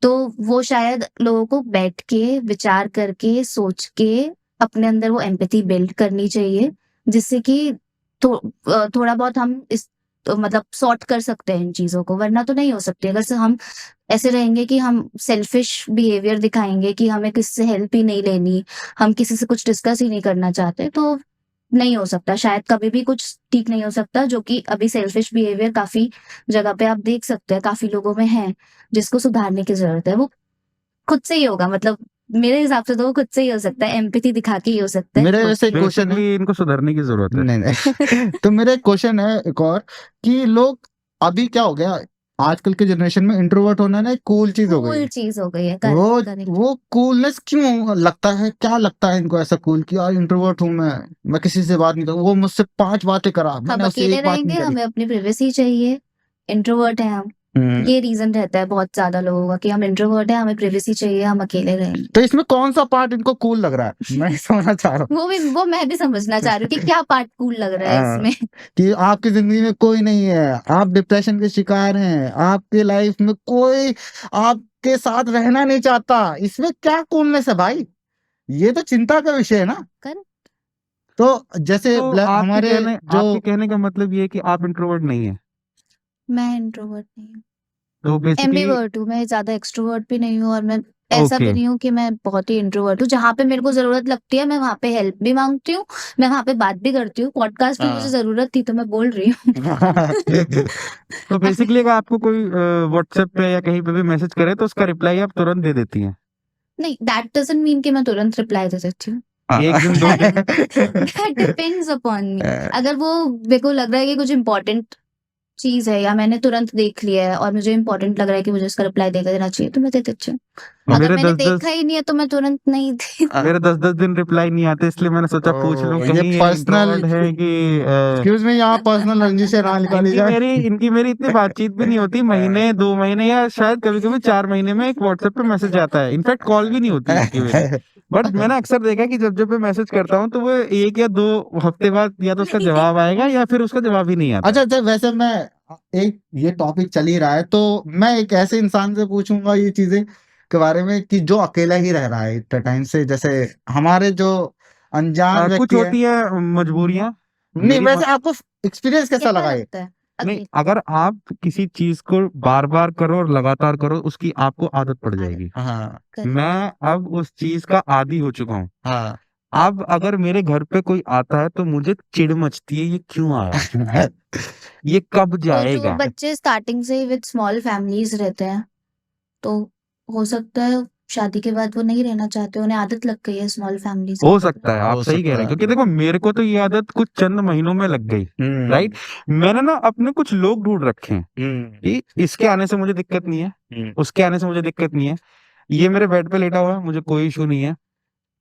तो वो शायद लोगों को बैठ के विचार करके सोच के अपने अंदर वो एम्पैथी बिल्ड करनी चाहिए, जिससे कि थोड़ा बहुत हम इस तो मतलब सॉर्ट कर सकते हैं इन चीजों को, वरना तो नहीं हो सकती। अगर से हम ऐसे रहेंगे कि हम सेल्फिश बिहेवियर दिखाएंगे कि हमें किसी से हेल्प ही नहीं लेनी, हम किसी से कुछ डिस्कस ही नहीं करना चाहते, तो नहीं हो सकता, शायद कभी भी कुछ ठीक नहीं हो सकता। जो कि अभी सेल्फिश बिहेवियर काफी जगह पे आप देख सकते हैं, काफी लोगों में है, जिसको सुधारने की जरूरत है। वो खुद से ही होगा, मतलब मेरे हिसाब से तो वो खुद से ही हो सकता है, एम्पैथी दिखा के ही हो सकता है। मेरे वैसे क्वेश्चन है, बेसिकली इनको सुधरने की जरूरत है। नहीं नहीं तो मेरा एक क्वेश्चन है एक और, कि लोग अभी क्या हो गया, आजकल के जनरेशन में इंट्रोवर्ट होना ना एक कूल चीज हो गई कूल है। चीज हो गई है, वो करेक्ट। वो कूलनेस क्यों लगता है, क्या लगता है इनको ऐसा कूल कि यार इंट्रोवर्ट हूँ मैं किसी से बात नहीं करूँ, वो मुझसे 5 बातें करा, हम मैंने उससे अकेले एक बात रहेंगे, नहीं करी। हमें अपनी प्राइवेसी चाहिए, इंट्रोवर्ट है हम, ये रीजन रहता है बहुत ज्यादा लोगों का कि हम इंट्रोवर्ट है, हमें प्राइवेसी चाहिए, हम अकेले रहेंगे। तो इसमें कौन सा पार्ट इनको कूल लग रहा है, मैं समझना चाह रहा वो मैं भी समझना चाह रही हूँ कि क्या पार्ट कूल लग रहा है हाँ, इसमें। कि आपकी जिंदगी में कोई नहीं है, आप डिप्रेशन के शिकार हैं, आपके लाइफ में कोई आपके साथ रहना नहीं चाहता, इसमें क्या कूलनेस है भाई? ये तो चिंता का विषय है ना। कर तो जैसे तो हमारे जो आपके कहने का मतलब ये है कि आप इंट्रोवर्ट नहीं है, मैं इंट्रोवर्ट नहीं हूँ, तो बेसिकली एम्बिवर्ट हूँ, मैं ज्यादा एक्सट्रोवर्ट भी नहीं हूँ, और मैं ऐसा भी ओके। नहीं हूँ कि मैं बहुत ही इंट्रोवर्ट हूँ। जहाँ पे मेरे को जरूरत लगती है, मैं वहां पे हेल्प भी मांगती हूँ, मैं वहां पे बात भी करती हूँ। पॉडकास्ट में मुझे हाँ जरूरत थी तो मैं बोल रही हूँ। तो बेसिकली अगर आपको कोई व्हाट्सएप पे या कहीं पे भी मैसेज करे तो उसका रिप्लाई आप तुरंत दे देती हैं। नहीं, दैट डजंट मीन कि मैं तुरंत रिप्लाई दे देती हूँ। एक दिन 2 दिन दैट डिपेंड्स अपॉन मी। अगर वो मेरे को लग रहा है कि कुछ इंपॉर्टेंट चीज है, या मैंने तुरंत देख लिया है और मुझे इंपॉर्टेंट लग रहा है कि मुझे इसका रिप्लाई दे देना चाहिए, तो मैं दे देती हूँ। अगर मेरे मैंने 10-10 देखा ही नहीं है तो मैं तुरंत नहीं दे मेरे 10-10 दिन रिप्लाई नहीं आते, इसलिए मैंने सोचा पूछ लूं ये कहीं ये पर्सनल, इंट्रोवर्ट है कि एक्सक्यूज मी, यहाँ पर्सनल रंजिश से ना निकाली जाए। इनकी मेरी इतनी बातचीत भी नहीं होती, महीने 2 महीने या शायद कभी-कभी 4 महीने में एक व्हाट्सएप पे मैसेज आता है। इनफैक्ट कॉल भी नहीं होती इनकी मेरी। बट मैंने अक्सर देखा कि जब मैं मैसेज करता हूँ तो वो 1 या 2 हफ्ते बाद या तो उसका जवाब आएगा या फिर उसका जवाब ही नहीं आता। अच्छा अच्छा, वैसे मैं एक, ये टॉपिक चल ही रहा है तो मैं एक ऐसे इंसान से पूछूंगा ये चीजें के बारे में कि जो अकेला ही रह रहा है इतने टाइम से, जैसे हमारे जो अनजान कुछ व्यक्ति है। होती है मजबूरियां। नहीं, मेरी वैसे आपको एक्सपीरियंस कैसा कैसा लगा ये? लगता है नहीं, अकेले? अगर आप किसी चीज को बार बार करो और लगातार करो उसकी आपको आदत पड़ जाएगी। हाँ करेक्ट। मैं अब उस चीज का आदी हो चुका हूँ। हाँ अब अगर मेरे घर पे कोई आता है तो मुझे चिढ़ मचती है, ये क्यों आया, ये कब तो जो जाएगा। बच्चे स्टार्टिंग से ही विद स्मॉल फैमिलीज रहते हैं, तो हो सकता है शादी के बाद वो नहीं रहना चाहते, उन्हें आदत लग गई है स्मॉल फैमिली से। हो सकता है, आप हो सही कह रहे सकता हैं, है। क्योंकि देखो मेरे को तो ये आदत कुछ चंद महीनों में लग गई, राइट। मैंने ना अपने कुछ लोग ढूंढ रखे हैं कि इसके आने से मुझे दिक्कत नहीं है, उसके आने से मुझे दिक्कत नहीं है, ये मेरे बेड पे लेटा हुआ है, मुझे कोई इशू नहीं है।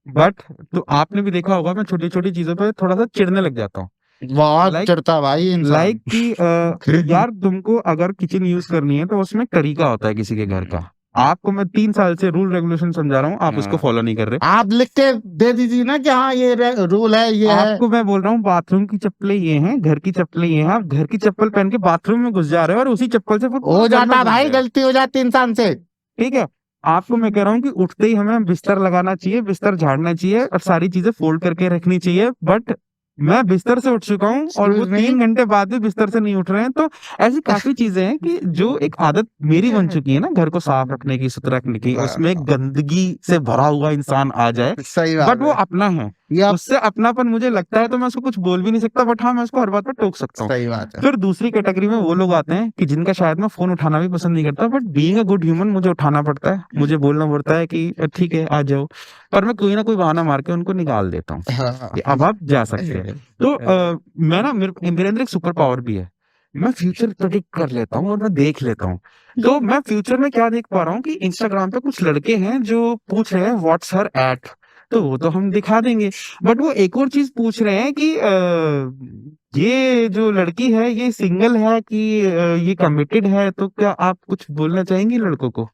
बट तो आपने भी देखा होगा, मैं छोटी छोटी चीजों पे थोड़ा सा चिढ़ने लग जाता हूँ, बहुत लाइक चिढ़ता भाई इंसान। लाइक कि यार तुमको अगर किचन यूज करनी है तो उसमें तरीका होता है किसी के घर का। आपको मैं 3 साल से रूल रेगुलेशन समझा रहा हूँ, आप उसको फॉलो नहीं कर रहे। आप लिख के दे दीजिए ना कि हाँ ये रूल है, ये है। आपको मैं बोल रहा हूँ बाथरूम की चप्पलें ये हैं, घर की चप्पलें ये हैं, आप घर की चप्पल पहन के बाथरूम में घुस जा रहे हो और उसी चप्पल से फिर पूरे हो घर में जाता घुस भाई, रहे हो। गलती हो जाती इंसान से। ठीक है, आपको मैं कह रहा हूँ कि उठते ही हमें बिस्तर लगाना चाहिए, बिस्तर झाड़ना चाहिए और सारी चीजें फोल्ड करके रखनी चाहिए। बट मैं बिस्तर से उठ चुका हूँ और वो Excuse me? 3 घंटे बाद भी बिस्तर से नहीं उठ रहे हैं। तो ऐसी काफी चीजें हैं कि जो एक आदत मेरी बन चुकी है ना, घर को साफ रखने की, सुथरा रखने की, उसमें गंदगी से भरा हुआ इंसान आ जाए, सही बात बट वो है। अपना है, ये आप उससे अपनापन मुझे लगता है, तो मैं उसको कुछ बोल भी नहीं सकता, बट हाँ मैं उसको हर बात पर टोक सकता हूँ। सही बात है। फिर दूसरी कैटेगरी में वो लोग आते हैं कि जिनका शायद मैं फोन उठाना भी पसंद नहीं करता, but being a good human मुझे उठाना पड़ता है, मुझे बोलना पड़ता है कि ठीक है आ जाओ, पर मैं कोई ना कोई बहाना मार के उनको निकाल देता हूँ कि अब आप जा सकते हैं। तो मैं ना मेरे अंदर एक सुपर पावर भी है, मैं फ्यूचर प्रेडिक्ट कर लेता हूँ और मैं देख लेता हूँ। तो मैं फ्यूचर में क्या देख पा रहा हूँ कि इंस्टाग्राम पे कुछ लड़के हैं जो पूछ रहे हैं व्हाट्स हर एट, तो वो तो हम दिखा देंगे, बट वो एक और चीज पूछ रहे हैं कि ये जो लड़की है ये सिंगल है कि ये कमिटेड है। तो क्या आप कुछ बोलना चाहेंगी लड़कों को?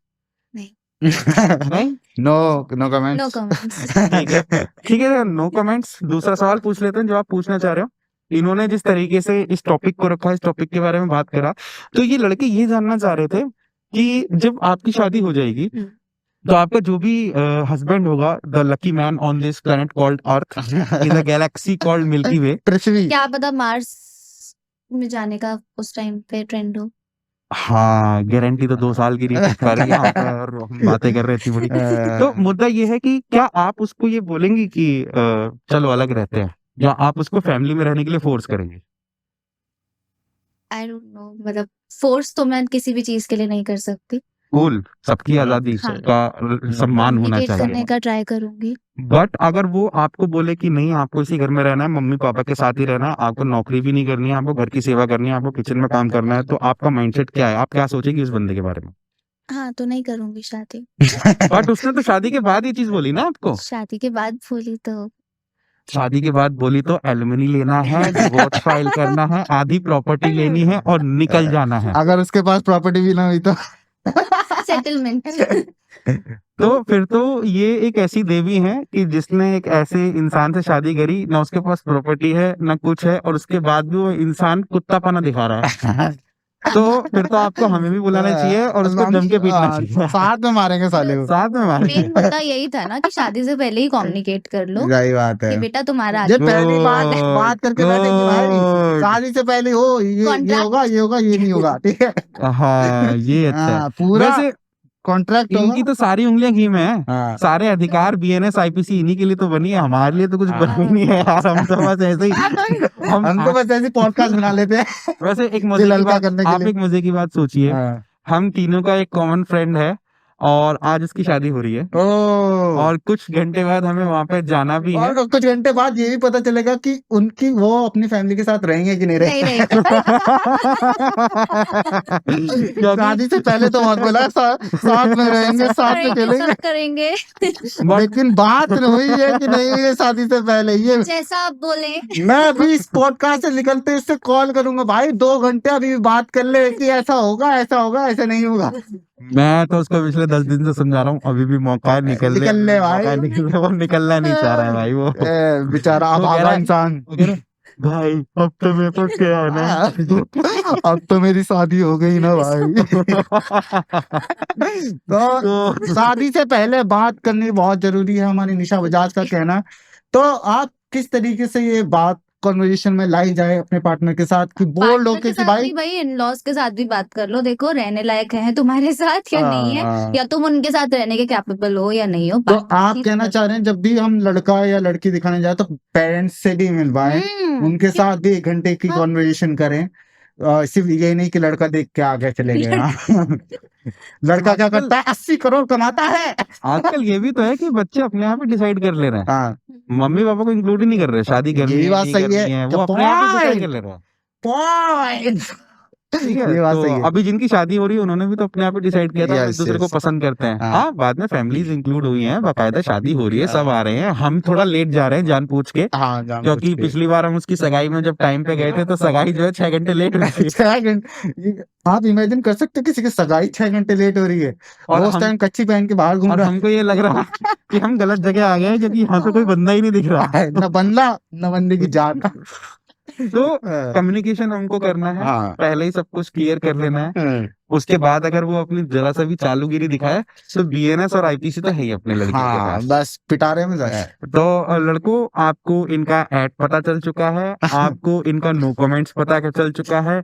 नहीं, no no no comments. Comments. ठीक है, नो कमेंट्स। दूसरा सवाल पूछ लेते हैं जो आप पूछना चाह रहे हो। इन्होंने जिस तरीके से इस टॉपिक को रखा, इस टॉपिक के बारे में बात करा, तो ये लड़के ये जानना चाह रहे थे कि जब आपकी शादी हो जाएगी तो आपका जो भी हस्बैंड होगा, the lucky man on this planet called Earth in the galaxy called Milky Way, पृथ्वी। क्या पता मार्स में जाने का उस टाइम पे ट्रेंड हो। हाँ गारंटी तो 2 साल की नहीं टिक पा रही है यहाँ पर, और हम बातें कर रहे थे बड़ी। तो मुद्दा ये है कि क्या आप उसको ये बोलेंगी कि चलो अलग रहते हैं, या आप उसको फैमिली में रहने के लिए फोर्स करेंगे? आई डोंट नो, मतलब फोर्स तो मैं किसी भी चीज के लिए नहीं कर सकती। कूल, सबकी आजादी, हाँ। सबका सम्मान होना कम्युनिकेट करने चाहिए। का ट्राई करूंगी। बट अगर वो आपको बोले कि नहीं आपको इसी घर में रहना है, मम्मी पापा के साथ ही रहना है, आपको नौकरी भी नहीं करनी है, आपको घर की सेवा करनी है, आपको किचन में काम करना है, तो आपका माइंडसेट क्या है? आप क्या सोचेंगे उस बंदे के बारे में? हाँ, तो नहीं करूंगी शादी। बट उसने तो शादी के बाद ये चीज बोली ना आपको। शादी के बाद बोली तो शादी के बाद बोली तो एलिमनी लेना है, डिवोर्स फाइल करना है, आधी प्रॉपर्टी लेनी है और निकल जाना है। अगर उसके पास प्रॉपर्टी भी ना हुई तो सेटलमेंट। तो फिर तो ये एक ऐसी देवी है कि जिसने एक ऐसे इंसान से शादी करी, ना उसके पास प्रॉपर्टी है ना कुछ है, और उसके बाद भी वो इंसान कुत्तापना दिखा रहा है। तो फिर तो आपको हमें भी बुलाना चाहिए और उसको जम के पीटना चाहिए। साथ में मारेंगे साले को। साथ में मारेंगे। मेन मुद्दा यही था ना कि शादी से पहले ही कम्युनिकेट कर लो सही बात कि है। बेटा तुम्हारा ये पहली बात करके बैठे कि भाई Good. शादी से पहले हो ये Contract. होगा, ये होगा, ये नहीं होगा, ठीक है। हाँ ये अच्छा है। हाँ, पूरा वैसे कॉन्ट्रैक्ट इनकी होगा। तो सारी उंगलियां घी में है, हाँ। सारे अधिकार बीएनएस आईपीसी इन्हीं के लिए तो बनी है, हमारे लिए तो कुछ बना ही नहीं है यार, हम तो बस ऐसे ही हम तो बस ऐसे पॉडकास्ट बना लेते हैं। वैसे एक दिल मजे की हल्का बात, करने के आप लिए। एक मजे की बात सोचिए, हाँ। हम तीनों का एक कॉमन फ्रेंड है और आज उसकी शादी हो रही है, और कुछ घंटे बाद हमें वहां पे जाना भी है। और कुछ घंटे बाद ये भी पता चलेगा कि उनकी वो अपनी फैमिली के साथ रहेंगे कि नहीं नहीं रहेंगे। क्योंकि- शादी से पहले तो बहुत बोला साथ में रहेंगे, साथ में चलेंगे, सब करेंगे लेकिन बात हुई है कि नहीं हुई है शादी से पहले। ये जैसा आप बोले। मैं अभी इस पॉडकास्ट से निकलते इससे कॉल करूंगा, भाई 2 घंटे अभी बात कर ले कि ऐसा होगा, ऐसा होगा, ऐसा नहीं होगा। मैं तो उसको पिछले 10 दिन से समझा रहा हूँ, अभी भी मौका है, निकल ले भाई। मौका है, निकल ले, वो निकलना नहीं चाह रहा है भाई वो। बेचारा वो कह अभागा रहा है- इंसान। वो कह रहा है, भाई अब तो मेरे को क्या है ना। अब तो मेरी शादी हो गई ना भाई। तो शादी से पहले बात करनी बहुत जरूरी है, हमारी निशा बजाज का कहना है। तो आप किस तरीके से ये बात कन्वर्सेशन में लाई जाए अपने पार्टनर के साथ कि बोल लो पार्टनर के कि साथ भाई भी भाई इन-लॉज के साथ भी बात कर लो, देखो रहने लायक है तुम्हारे साथ या नहीं है, हाँ। या तुम उनके साथ रहने के कैपेबल हो या नहीं हो। तो बात आप ठीक कहना कर- चाह रहे हैं जब भी हम लड़का या लड़की दिखाने जाए तो पेरेंट्स से भी मिलवाएं, उनके क्यों- साथ भी 1 घंटे की हाँ। कॉन्वर्सेशन करें, सिर्फ ये नहीं कि लड़का देख के आगे चले गए। हाँ। लड़का क्या आजकल करता है, 80 करोड़ कमाता है। आजकल ये भी तो है कि बच्चे अपने आप ही डिसाइड कर ले रहे हैं, हाँ, मम्मी पापा को इंक्लूड ही नहीं कर रहे, शादी ये करनी भी है बात नहीं सही करनी है है, कि वो अपने आप ही डिसाइड कर पॉइंट ले रहे हैं। पॉइंट ठीक है, ये बात तो सही है। अभी जिनकी शादी हो रही है उन्होंने भी तो अपने आप ही डिसाइड किया था, हम एक यस दूसरे को यस पसंद करते हैं। हाँ हाँ, बाद में फैमिलीज इंक्लूड हुई हैं, बाकायदा शादी हो रही है, सब आ रहे हैं, हम थोड़ा लेट जा रहे हैं जानबूझ के, हाँ, जान क्योंकि पूछ के पिछली बार हम उसकी सगाई में जब टाइम पे गए थे तो सगाई जो है 6 घंटे लेट हुई थी। 6 घंटे आप इमेजिन कर सकते हो किसी की सगाई 6 घंटे लेट हो रही है, और वो उस हम टाइम कच्ची पहन के बाहर घूम और रहा हमको ये लग रहा है कि हम गलत जगह आ गए हैं, क्योंकि यहाँ पे कोई बंदा ही नहीं दिख रहा। है। न बंदा न बंदे की जान। तो कम्युनिकेशन हमको करना है, हाँ पहले ही सब कुछ क्लियर कर लेना है, उसके बाद अगर वो अपनी जरा सा भी चालूगिरी दिखाए तो बीएनएस और आईपीसी तो है ही अपने लड़के के हाँ, पास। बस पिटारे में जाए। तो लड़कों, आपको इनका एड पता चल चुका है, आपको इनका नो कमेंट्स पता चल चुका है।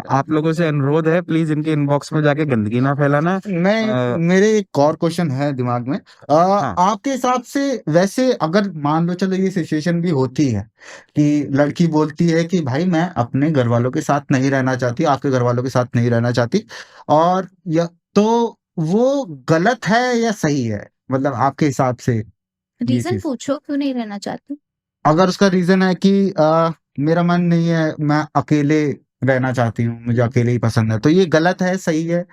आप लोगों से अनुरोध है, प्लीज इनके इनबॉक्स में जाके गंदगी ना फैलाना। मैं मेरे एक और क्वेश्चन है दिमाग में, हाँ, आपके हिसाब से वैसे अगर मान लो चलो ये सिचुएशन भी होती है कि लड़की बोलती है कि भाई मैं अपने घर वालों के साथ नहीं रहना चाहती, आपके घर वालों के साथ नहीं रहना चाहती, और या तो वो गलत है या सही है, मतलब आपके हिसाब से ये रीजन चीज? पूछो क्यों नहीं रहना चाहती। अगर उसका रीजन है कि मेरा मन नहीं है, मैं अकेले रहना चाहती हूँ, मुझे अकेले ही पसंद है, तो ये गलत है सही है,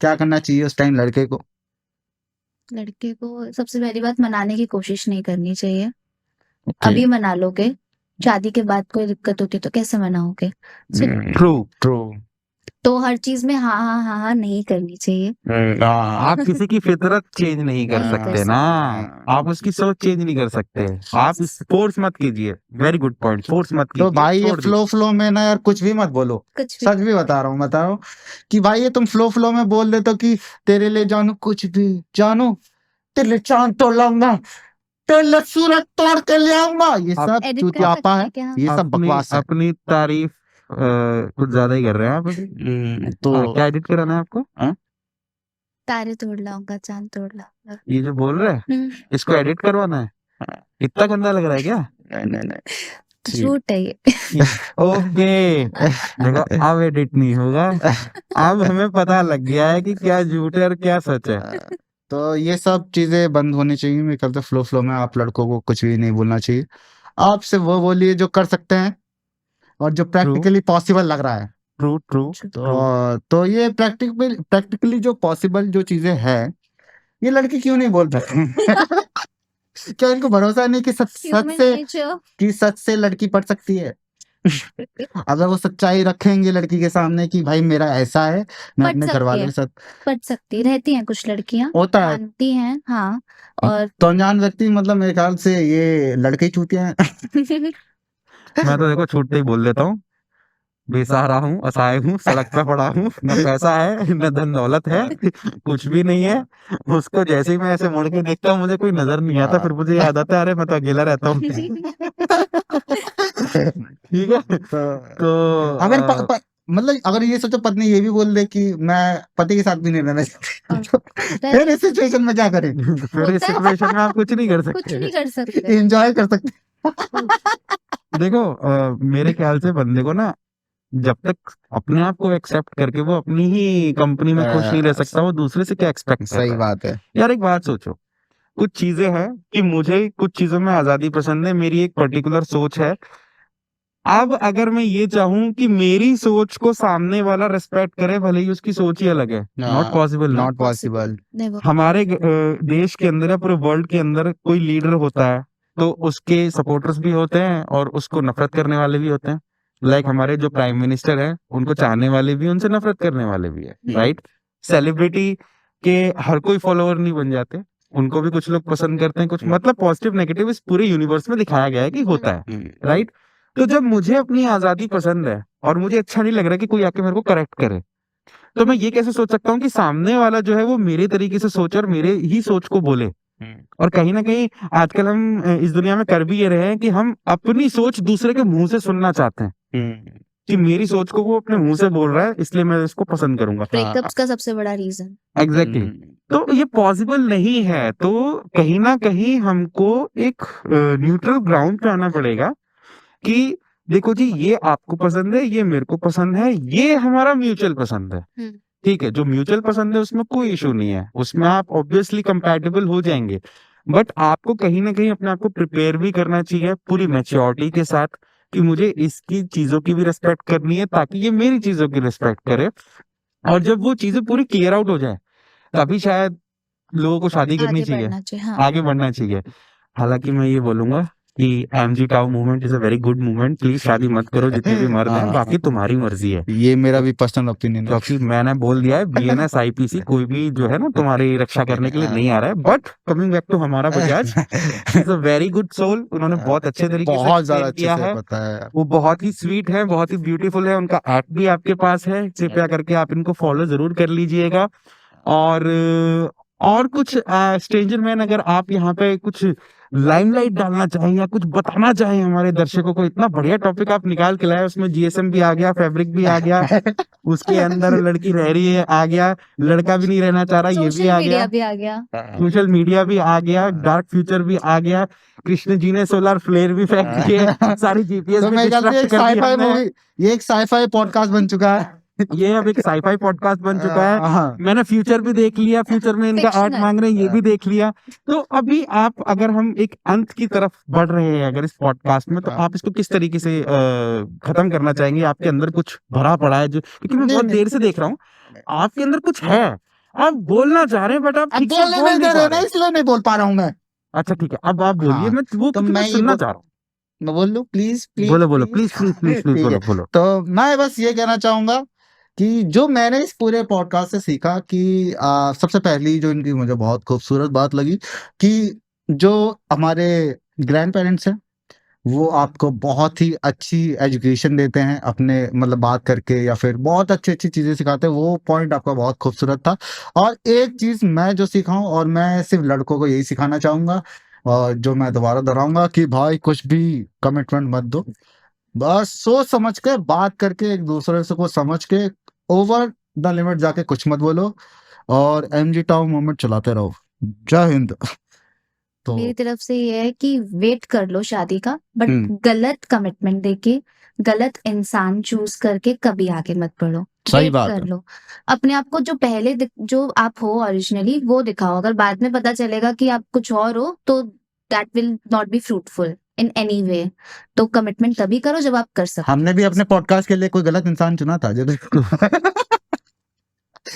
क्या करना चाहिए उस टाइम लड़के को? लड़के को सबसे पहली बात मनाने की कोशिश नहीं करनी चाहिए। ओके अभी मना लोगे, शादी के बाद कोई दिक्कत होती है तो कैसे मनाओगे। ट्रू। ट्रू। तो हर चीज में हाँ हाँ हाँ हाँ नहीं करनी चाहिए। आप किसी की फितरत चेंज नहीं कर नहीं कर सकते ना, आप उसकी सोच चेंज नहीं कर सकते, आप फोर्स मत कीजिए। वेरी गुड पॉइंट, फोर्स मत तो कीजिए, भाई ये छोड़ दीजिए। फ्लो में ना यार कुछ भी मत बोलो, कुछ भी सच भी बता रहा हूँ कि भाई ये तुम फ्लो में बोल देते हो कि तेरे लिए जानू कुछ भी, जानू तेरे लिए चांद तोड़ लाऊंगा, तेरे लिए सूरज तोड़ के ले आऊंगा, ये आप सब एडिट कर चूतियापा सकते है, हैं क्या। ये सब अपनी बकवास है। अपनी तारीफ कुछ ज्यादा ही कर रहे हैं आप अभी। तो क्या एडिट कराना है आपको? तारे तोड़ लाऊंगा, चांद तोड़ लाऊंगा। ये जो बोल रहे हैं इसको एडिट करवाना है? इतना गंदा लग रहा है क्या? नहीं झूठ है ये। ओके, देखो अब एडिट नहीं होगा, अब हमें पता लग गया है कि क्या झूठ है और क्या सच है। तो ये सब चीजें बंद होनी चाहिए मेरे ख्याल से। फ्लो में आप लड़कों को कुछ भी नहीं बोलना चाहिए, आप सिर्फ वो बोलिए जो कर सकते हैं और जो प्रैक्टिकली पॉसिबल लग रहा है। True true. तो ये प्रैक्टिकली जो पॉसिबल जो चीजें हैं, ये लड़के क्यों नहीं बोल रहे? क्या इनको भरोसा नहीं कि सच से लड़की पढ़ सकती है? अगर वो सच्चाई रखेंगे लड़की के सामने कि भाई मेरा ऐसा है, मैं पढ़ अपने घर सकती वालों है, के साथ, पढ़ सकती रहती हैं कुछ लड़कियां, होता है मानती हैं हाँ। और तो अनजान व्यक्ति, मतलब मेरे ख्याल से ये लड़के ही चूतिया हैं। मैं तो देखो छूटते ही बोल देता हूँ, बेसहारा हूँ, असहाय हूँ, सड़क पे पड़ा हूँ, न पैसा है न धन दौलत है, कुछ भी नहीं है। उसको जैसे ही मैं ऐसे मुड़ के देखता हूँ मुझे कोई नजर नहीं आता, फिर मुझे याद आता है अरे मैं तो अकेला रहता हूँ। ठीक है, तो अगर मतलब अगर ये सोचो पत्नी ये भी बोल दे कि मैं पति के साथ भी नहीं रहना चाहती, फिर इस सिचुएशन में क्या करें? फिर इस सिचुएशन में आप कुछ नहीं कर कुछ सकते, नहीं कर सकते। एंजॉय कर सकते। देखो मेरे ख्याल से बंदे को ना जब तक अपने आप को एक्सेप्ट करके वो अपनी ही कंपनी में खुश नहीं रह सकता, वो दूसरे से क्या एक्सपेक्ट कर सही रहा है? बात है। यार एक बात सोचो, कुछ चीजें हैं कि मुझे कुछ चीजों में आजादी पसंद है, मेरी एक पर्टिकुलर सोच है। अब अगर मैं ये चाहूं कि मेरी सोच को सामने वाला रिस्पेक्ट करे, भले ही उसकी सोच ही अलग है, नॉट पॉसिबल ना। Not possible. हमारे देश के अंदर या पूरे वर्ल्ड के अंदर कोई लीडर होता है तो उसके सपोर्टर्स भी होते हैं और उसको नफरत करने वाले भी होते हैं। लाइक हमारे जो प्राइम मिनिस्टर हैं उनको चाहने वाले भी, उनसे नफरत करने वाले भी है, राइट? सेलिब्रिटी के हर कोई फॉलोअर नहीं बन जाते, उनको भी कुछ लोग पसंद करते हैं, कुछ मतलब पॉजिटिव नेगेटिव इस पूरे यूनिवर्स में दिखाया गया है कि होता है, राइट? तो जब मुझे अपनी आजादी पसंद है और मुझे अच्छा नहीं लग रहा कि कोई आके मेरे को करेक्ट करे, तो मैं ये कैसे सोच सकता हूँ कि सामने वाला जो है वो मेरे तरीके से सोचे और मेरे ही सोच को बोले। और कहीं ना कहीं आजकल हम इस दुनिया में कर भी ये रहे हैं कि हम अपनी सोच दूसरे के मुंह से सुनना चाहते हैं कि मेरी सोच को वो अपने मुंह से बोल रहा है इसलिए मैं इसको पसंद करूंगा। ब्रेकअप्स का सबसे बड़ा रीजन। एग्जैक्टली। तो ये पॉसिबल नहीं है, तो कहीं ना कहीं हमको एक न्यूट्रल ग्राउंड पे आना पड़ेगा कि देखो जी, ये आपको पसंद है, ये मेरे को पसंद है, ये हमारा म्यूचुअल पसंद है। हम्म। ठीक है, जो म्यूचुअल पसंद है उसमें कोई इशू नहीं है, उसमें आप ऑब्वियसली कंपैटिबल हो जाएंगे। बट आपको कहीं ना कहीं अपने आप को प्रिपेयर भी करना चाहिए पूरी मैच्योरिटी के साथ कि मुझे इसकी चीजों की भी रिस्पेक्ट करनी है ताकि ये मेरी चीजों की रिस्पेक्ट करे। और जब वो चीजें पूरी क्लियर आउट हो जाए तभी शायद लोगों को शादी करनी आगे चाहिए, बढ़ना चाहिए, हाँ। आगे बढ़ना चाहिए। हालांकि मैं ये बोलूंगा कि MG tau movement is a very good movement, please शादी मत करो जितने भी मर्द हैं, हाँ। बाकी तुम्हारी मर्जी है। ये मेरा भी पर्सनल ओपिनियन है। क्योंकि मैंने बोल दिया है बीएनएस आईपीसी कोई भी जो है ना तुम्हारी रक्षा करने के लिए नहीं आ रहा है। बट कमिंग बैक टू हमारा Bajaj, is a very good soul, उन्होंने बहुत अच्छे तरीके से बहुत ज्यादा explain अच्छे किया से है। पता है। वो बहुत ही स्वीट है, बहुत ही ब्यूटीफुल है, उनका ऐप भी आपके पास है, कृपया करके आप इनको फॉलो जरूर कर लीजिएगा। और कुछ स्ट्रेंजर मैन, अगर आप यहाँ पे कुछ लाइमलाइट डालना चाहें या कुछ बताना चाहें हमारे दर्शकों को, इतना बढ़िया टॉपिक आप निकाल के लाए, उसमें जीएसएम भी आ गया, फैब्रिक भी आ गया, उसके अंदर लड़की रह रही है आ गया, लड़का भी नहीं रहना चाह रहा ये भी सोशल आ मीडिया गया, भी आ गया। सोशल मीडिया भी आ गया, डार्क फ्यूचर भी आ गया, कृष्ण जी ने सोलर फ्लेयर भी फेंक दिए, सारी जीपीएस तो भी मैं कहती डिस्ट्रैक्ट एक कर दी साईफाई हमने। मूवी, ये एक साईफाई पॉडकास्ट बन चुका है। ये अब एक साईफाई पॉडकास्ट बन चुका है। हाँ। मैंने फ्यूचर भी देख लिया, फ्यूचर में इनका आर्ट Fictional। मांग रहे हैं ये भी देख लिया। तो अभी आप, अगर हम एक अंत की तरफ बढ़ रहे हैं अगर इस पॉडकास्ट में, तो आप इसको किस तरीके से खत्म करना चाहेंगे? आपके अंदर कुछ भरा पड़ा है जो, क्योंकि मैं बहुत देर से देख रहा हूँ आपके अंदर कुछ है, आप बोलना चाह रहे हैं बट आप अब ठीक से बोलने बोल नहीं नहीं दे पा रहे रहे ना, हैं। इसलिए नहीं बोल पा रहा हूँ मैं। अच्छा ठीक है, अब आप बोलिए। हाँ, मैं वो तो क्योंकि मैं मैं ये सुनना बोल- चाह रहा हूँ। मैं बोल लूं, प्लीज प्लीज बोलो बोलो, प्लीज प्लीज प्लीज प्लीज ठीक बोलो है। बोलो। तो मैं बस ये कहना चाहूंगा कि जो मैंने इस पूरे पॉडकास्ट से सीखा कि सबसे पहली जो इनकी मुझे बहुत खूबसूरत बात लगी कि जो हमारे ग्रैंड पेरेंट्स हैं वो आपको बहुत ही अच्छी एजुकेशन देते हैं, अपने मतलब बात करके या फिर बहुत अच्छी अच्छी चीजें सिखाते हैं। वो पॉइंट आपका बहुत खूबसूरत था। और एक चीज मैं जो सीखा हूँ, और मैं सिर्फ लड़कों को यही सिखाना चाहूंगा, और जो मैं दोबारा दोहराऊंगा कि भाई कुछ भी कमिटमेंट मत दो, बस सोच समझ के बात करके एक दूसरे से को समझ के ओवर द लिमिट जाके कुछ मत बोलो, और एमजी टाउन मूवमेंट चलाते रहो। जय हिंद। तो मेरी तरफ से ये है कि वेट कर लो शादी का, बट हम्म। गलत कमिटमेंट देके, गलत इंसान चूज करके कभी आगे मत बढ़ो। सही वेट बात कर है। लो, अपने आप को जो पहले जो आप हो ओरिजिनली वो दिखाओ। अगर बाद में पता चलेगा कि आप कुछ और हो तो that will not be fruitful in any way. तो कमिटमेंट तभी करो जब आप कर सकते हमने भी अपने पॉडकास्ट के लिए कोई गलत इंसान चुना था जो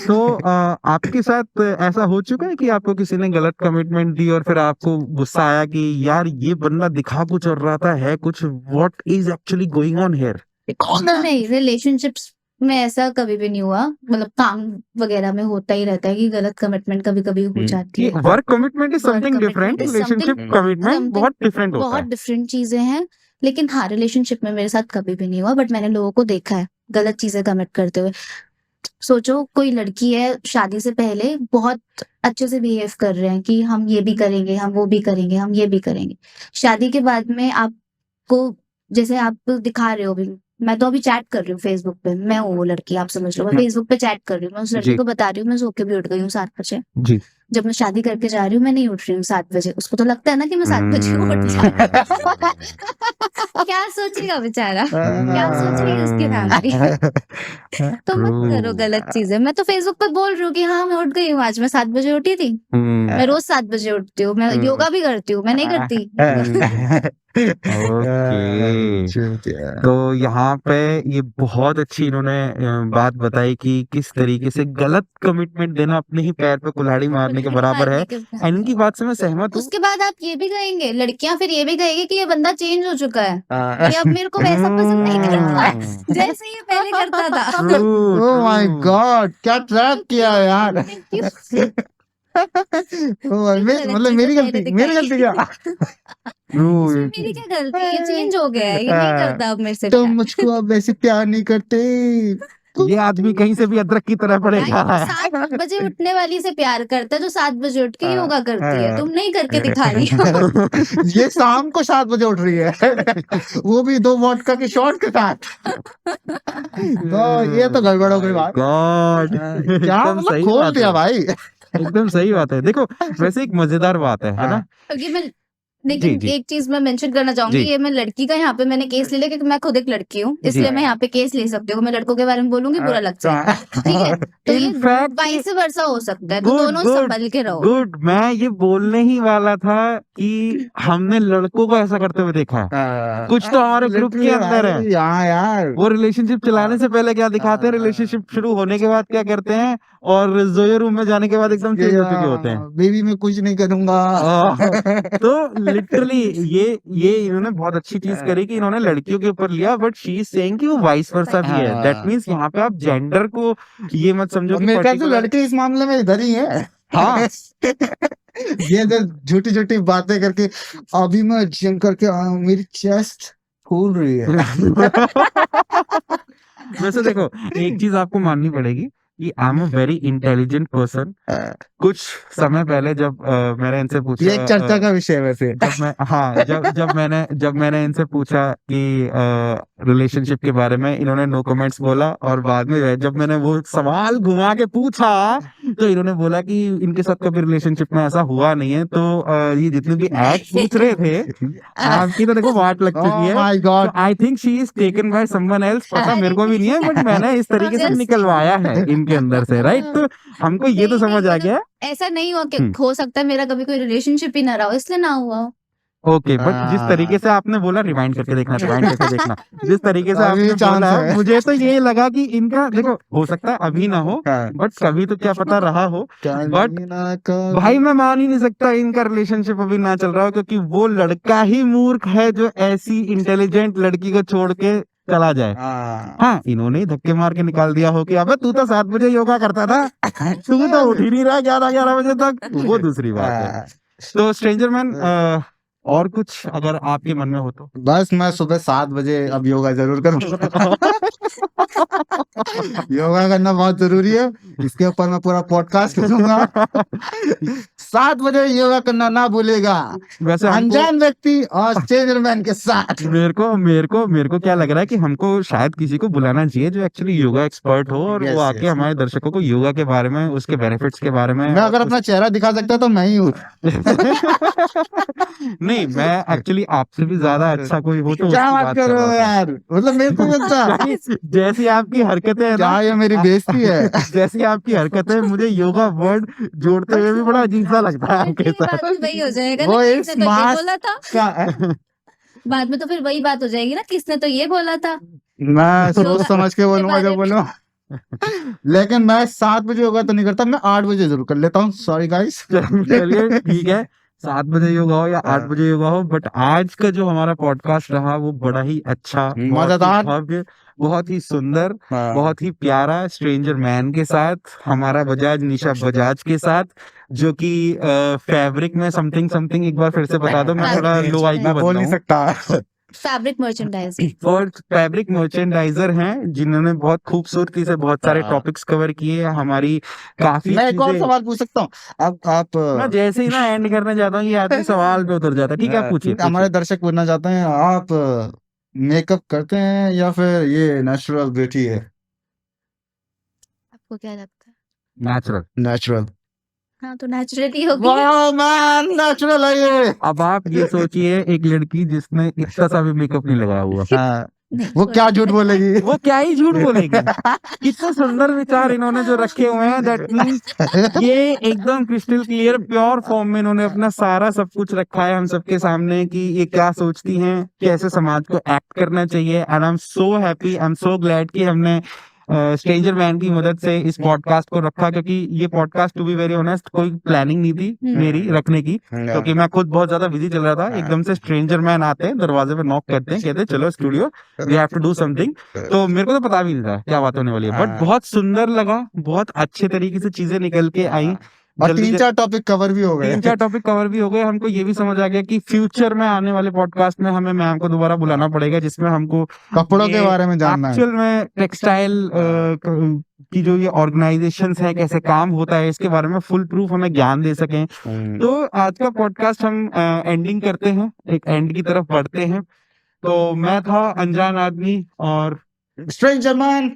तो आपके साथ ऐसा हो चुका है कि आपको किसी ने गलत कमिटमेंट दी और फिर आपको गुस्सा आया कि यार ये बंदा दिखा कुछ और रहा था, है कुछ, what is actually going on here? कौन है? नहीं, रिलेशनशिप्स में ऐसा कभी भी नहीं हुआ। मतलब काम वगैरह में होता ही रहता है कि गलत कमिटमेंट कभी कभी हो जाती है। Work commitment is Work something different, commitment is relationship something- commitment something बहुत डिफरेंट होता बहुत है। डिफरेंट चीजें हैं। लेकिन हाँ, रिलेशनशिप में मेरे साथ कभी भी नहीं हुआ, बट मैंने लोगों को देखा है गलत चीजें कमिट करते हुए। सोचो कोई लड़की है, शादी से पहले बहुत अच्छे से बिहेव कर रहे हैं कि हम ये भी करेंगे, हम वो भी करेंगे, हम ये भी करेंगे। शादी के बाद में आपको, जैसे आप दिखा रहे हो, भी मैं तो अभी चैट कर रही हूँ फेसबुक पे, मैं हूँ वो लड़की, आप समझ लो। मैं फेसबुक पे चैट कर रही हूँ, मैं उस लड़की जी। को बता रही हूँ मैं सो के भी उठ गई हूँ 7 बजे। जी। जब मैं शादी करके जा रही हूँ मैं नहीं उठ रही हूँ 7 बजे। उसको तो लगता है ना कि मैं 7 बजे उठ जाऊँ। क्या सोचेगा बेचारा, क्या सोच रही है उसकी फैमिली। तो मत करो गलत चीजें। मैं तो फेसबुक पे बोल रही हूँ कि हाँ मैं उठ गई हूँ, आज मैं 7 बजे उठी थी। मैं रोज 7 बजे उठती हूँ, मैं योगा भी करती हूँ, मैं नहीं करती। ओके, तो यहाँ पे ये बहुत अच्छी इन्होंने बात बताई कि किस तरीके से गलत कमिटमेंट देना अपने ही पैर पे कुल्हाड़ी मारने के बराबर है। एंड इनकी बात से मैं सहमत हूँ। उसके बाद आप ये भी कहेंगे, लड़कियां फिर ये भी कहेंगी कि ये बंदा चेंज हो चुका है, ये अब मेरे को वैसा पसंद नहीं करता जैसे ये पहले करता था। ओह माय गॉड, क्या ट्रैप किया है यार। मतलब मेरी गलती क्या? इसमें मेरी क्या गलती? ये चेंज हो गया है, ये नहीं करता अब मेरे से तुम प्यार। मुझको अब वैसे प्यार नहीं करते। ये आदमी कहीं से भी अदरक की तरह पड़ेगा। 7 बजे उठने वाली से प्यार करता है जो 7 बजे उठ के योगा करती है। तुम नहीं करके दिखा रही हो। ये शाम को 7 बजे उठ रही है, वो भी 2 वोडका के शॉट के साथ। तो ये तो गड़बड़ हो गई बात। गॉड, क्या एकदम मतलब सही खोल बात दिया है। भाई। एकदम सही बात है। देखो वैसे एक मजेदार बात है ना? क्योंकि मैं लेकिन जी। एक चीज मैं मेंशन करना चाहूंगी, जी। ये मैं लड़की का यहाँ पे मैंने केस ले लिया क्योंकि मैं खुद एक लड़की हूँ, जी। इसलिए मैं यहाँ पे केस ले सकती हूँ। मैं लड़कों के बारे में बोलूंगी बुरा लग जाएगा, ठीक है? तो ये इनफैक्ट वाइस वर्सा हो सकता है, तो गुड दोनों गुड संभल के रहो। गुड, मैं ये बोलने ही वाला था कि हमने लड़कों को ऐसा करते हुए देखा है। कुछ तो हमारे ग्रुप के अंदर है। यार वो रिलेशनशिप चलाने से पहले क्या दिखाते हैं, रिलेशनशिप शुरू होने के बाद क्या करते हैं, और जोयो रूम में जाने के बाद एकदम चेंज हो चुके होते हैं। बेबी मैं कुछ नहीं करूंगा। तो लिटरली ये इन्होंने बहुत अच्छी चीज करी कि इन्होंने लड़कियों के ऊपर लिया, बट शी इज सेइंग कि वो वाइस वर्सा भी है। दैट मींस यहाँ पे आप जेंडर को ये मत समझो कि मेरे ख्याल से particular- लड़के इस मामले में इधर ही है। हाँ। ये जो झूठी झूठी बातें करके अभी मैं जिम करके आया हूँ, मेरी चेस्ट फूल रही है। वैसे देखो, एक चीज आपको माननी पड़ेगी कि I am a very intelligent person. कुछ समय पहले जब मैंने इनसे पूछा, ये एक चर्चा का विषय है वैसे। जब मैंने इनसे पूछा कि रिलेशनशिप के बारे में, इन्होंने नो कमेंट्स बोला, और बाद में जब मैंने वो सवाल घुमा के पूछा तो इन्होंने बोला कि इनके साथ कभी रिलेशनशिप में ऐसा हुआ नहीं है। तो ये जितने भी एक्ट पूछ रहे थे, आपकी तो देखो वाट लग चुकी Oh है। my God. I think she is taken by someone else. पता मेरे को भी नहीं है, बट मैंने इस तरीके से निकलवाया है इनके अंदर से, राइट? तो हमको ये तो समझ आ गया। ऐसा नहीं हो कि हो सकता है मेरा कभी कोई रिलेशनशिप ही ना रहा हो, इसलिए ना हुआ हो। ओके, बट जिस तरीके से आपने बोला, रिवाइंड करके देखना, जिस तरीके से अभी आपने चांस बोला, है। मुझे तो ये लगा कि इनका देखो, हो सकता है अभी ना हो, बट कभी तो क्या पता रहा हो। बट भाई मैं मान ही नहीं सकता इनका रिलेशनशिप अभी ना चल रहा हो, क्योंकि वो लड़का ही मूर्ख है जो ऐसी इंटेलिजेंट लड़की को छोड़ के चला जाए। हाँ, इन्होंने ही धक्के मार के निकाल दिया हो कि अबे तू तो 7 बजे योगा करता था, तू तो उठ ही नहीं रहा 11 बजे तक, वो दूसरी बात है। तो स्ट्रेंजर मैन, और कुछ अगर आपके मन में हो तो? बस मैं सुबह 7 बजे अब योगा जरूर करूंगा। योगा करना बहुत जरूरी है, इसके ऊपर मैं पूरा पॉडकास्ट करूंगा। 7 बजे योगा करना ना भूलेगा, वैसे अनजान व्यक्ति और स्ट्रेंजर मैन के साथ। मेरे को क्या लग रहा है कि हमको शायद किसी को बुलाना चाहिए जो एक्चुअली योगा एक्सपर्ट हो, और वो आके हमारे दर्शकों को योगा के बारे में, उसके बेनिफिट्स के बारे में। मैं अगर अपना चेहरा दिखा सकता तो मैं ही हूँ। नहीं, मैं एक्चुअली आपसे भी ज्यादा अच्छा कोई हो तो क्या उसकी बात बात कर कर रहे हो रहा था। यार, मतलब मेरे को मिलता जैसी आपकी हरकतें हैं क्या ना, ये मेरी बेइज्जती है? जैसी आपकी हरकतें, मुझे योगा वर्ड जोड़ते हुए भी बड़ा अजीब सा लगता है आपके फिर बाद साथ। में वही हो जाएगा वो ना, इस किसने तो ये मास बोला था, का बाद में तो फिर वही बात हो जाएगी ना, किसने तो ये बोला था। मैं सोच समझ के बोलूंगा बारे जब में। बोलूंगा। लेकिन मैं 7 बजे योगा तो नहीं करता, मैं 8 बजे जरूर कर लेता हूँ। Sorry guys. चलिए ठीक है, 7 बजे योगा हो या 8 बजे योगा हो, बट आज का जो हमारा पॉडकास्ट रहा वो बड़ा ही अच्छा, बहुत ही मजेदार। भव्य, बहुत ही सुंदर, हाँ। बहुत ही प्यारा, स्ट्रेंजर मैन के साथ, हमारा बजाज, निशा बजाज के साथ, जो कि फैब्रिक में समथिंग एक बार फिर से बता दो, मैं थोड़ा लो आई मैं बोल नहीं सकता। Fabric merchandise. और फैब्रिक मर्चेंडाइजर हैं जिन्होंने बहुत खूबसूरती से बहुत सारे टॉपिक्स कवर किए, हमारी काफी मैं एक और चीजें। सवाल पूछ सकता हूँ? अब आप मैं जैसे ही ना एंड करने जाता हूँ, ये आदमी सवाल पे उतर जाता है। ठीक है, आप पूछिए। हमारे दर्शक पूछना चाहते हैं, आप मेकअप करते हैं या फिर ये नेचुरल ब्यूटी है? आपको क्या लगता है? नेचुरल। नेचुरल। हाँ, तो नेचुरली होगी। वाह मैन, नेचुरल है ये। अब आप ये सोचिए, एक लड़की जिसने इतना सा भी मेकअप नहीं लगाया हुआ, हाँ, नहीं, वो क्या झूठ बोलेगी? वो क्या ही झूठ बोलेगी। कितने सुंदर विचार इन्होंने जो रखे हुए हैं, दैट मींस ये एकदम क्रिस्टल क्लियर प्योर फॉर्म में इन्होंने अपना सारा सब कुछ रखा है हम सबके सामने कि ये क्या सोचती हैं, कैसे समाज को एक्ट करना चाहिए। And I am so happy, I am so glad कि हमने स्ट्रेंजर मैन की मदद से इस पॉडकास्ट को रखा, क्योंकि ये podcast to be very honest कोई प्लानिंग नहीं थी मेरी रखने की, क्योंकि मैं खुद बहुत ज्यादा बिजी चल रहा था। एकदम से स्ट्रेंजर मैन आते हैं, दरवाजे पे नॉक करते हैं, कहते हैं चलो studio, we have to do something. तो मेरे को तो पता भी नहीं था क्या बात होने वाली है, बट बहुत सुंदर लगा, बहुत अच्छे तरीके से चीजें निकल के आई, और 3-4 टॉपिक कवर भी हो गए। 3-4 टॉपिक कवर भी हो गए। हमको ये भी समझ आ गया कि फ्यूचर में आने वाले पॉडकास्ट में हमें मैम को दोबारा बुलाना पड़ेगा, जिसमें हमको कपड़ों के बारे में जानना है। एक्चुअल में टेक्सटाइल की जो ये ऑर्गेनाइजेशंस है, कैसे काम होता है, इसके बारे में फुल प्रूफ हमें ज्ञान दे सकें। तो आज का पॉडकास्ट हम एंडिंग करते हैं, एक एंड की तरफ बढ़ते हैं। तो मैं था अनजान आदमी और स्ट्रेंजर मैन,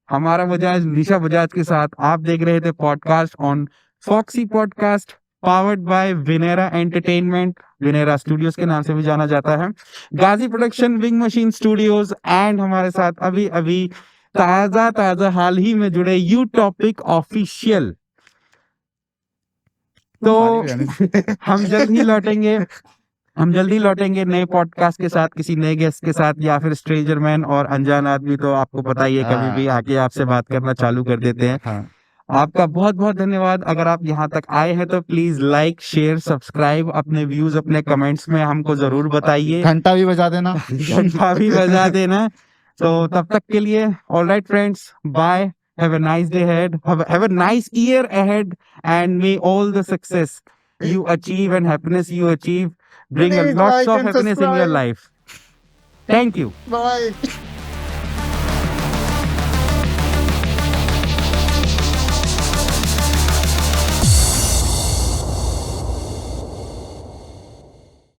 हमारा बजाज, निशा बजाज के साथ आप देख रहे थे podcast on Foxy podcast powered by Vinera entertainment, Vinera studios के नाम से भी जाना जाता है, Ghazi production, wing machine studios and हमारे साथ अभी अभी ताजा हाल ही में जुड़े यू टॉपिक ऑफिशियल। तो हम जल्द ही लौटेंगे नए पॉडकास्ट के साथ, किसी नए गेस्ट के साथ, या फिर स्ट्रेंजर मैन और अनजान आदमी तो आपको पता ही है कभी भी आके आपसे बात करना चालू कर देते हैं। हाँ। आपका बहुत बहुत धन्यवाद। अगर आप यहाँ तक आए हैं तो प्लीज लाइक, शेयर, सब्सक्राइब, अपने व्यूज अपने कमेंट्स में हमको जरूर बताइए, घंटा भी बजा देना। घंटा भी बजा देना। तो तब तक के लिए all right friends, bye, have a nice day ahead, have a nice year ahead, and may all the success you achieve and happiness you achieve bring a Please lots like of and happiness in your subscribe. life. Thank you. Bye.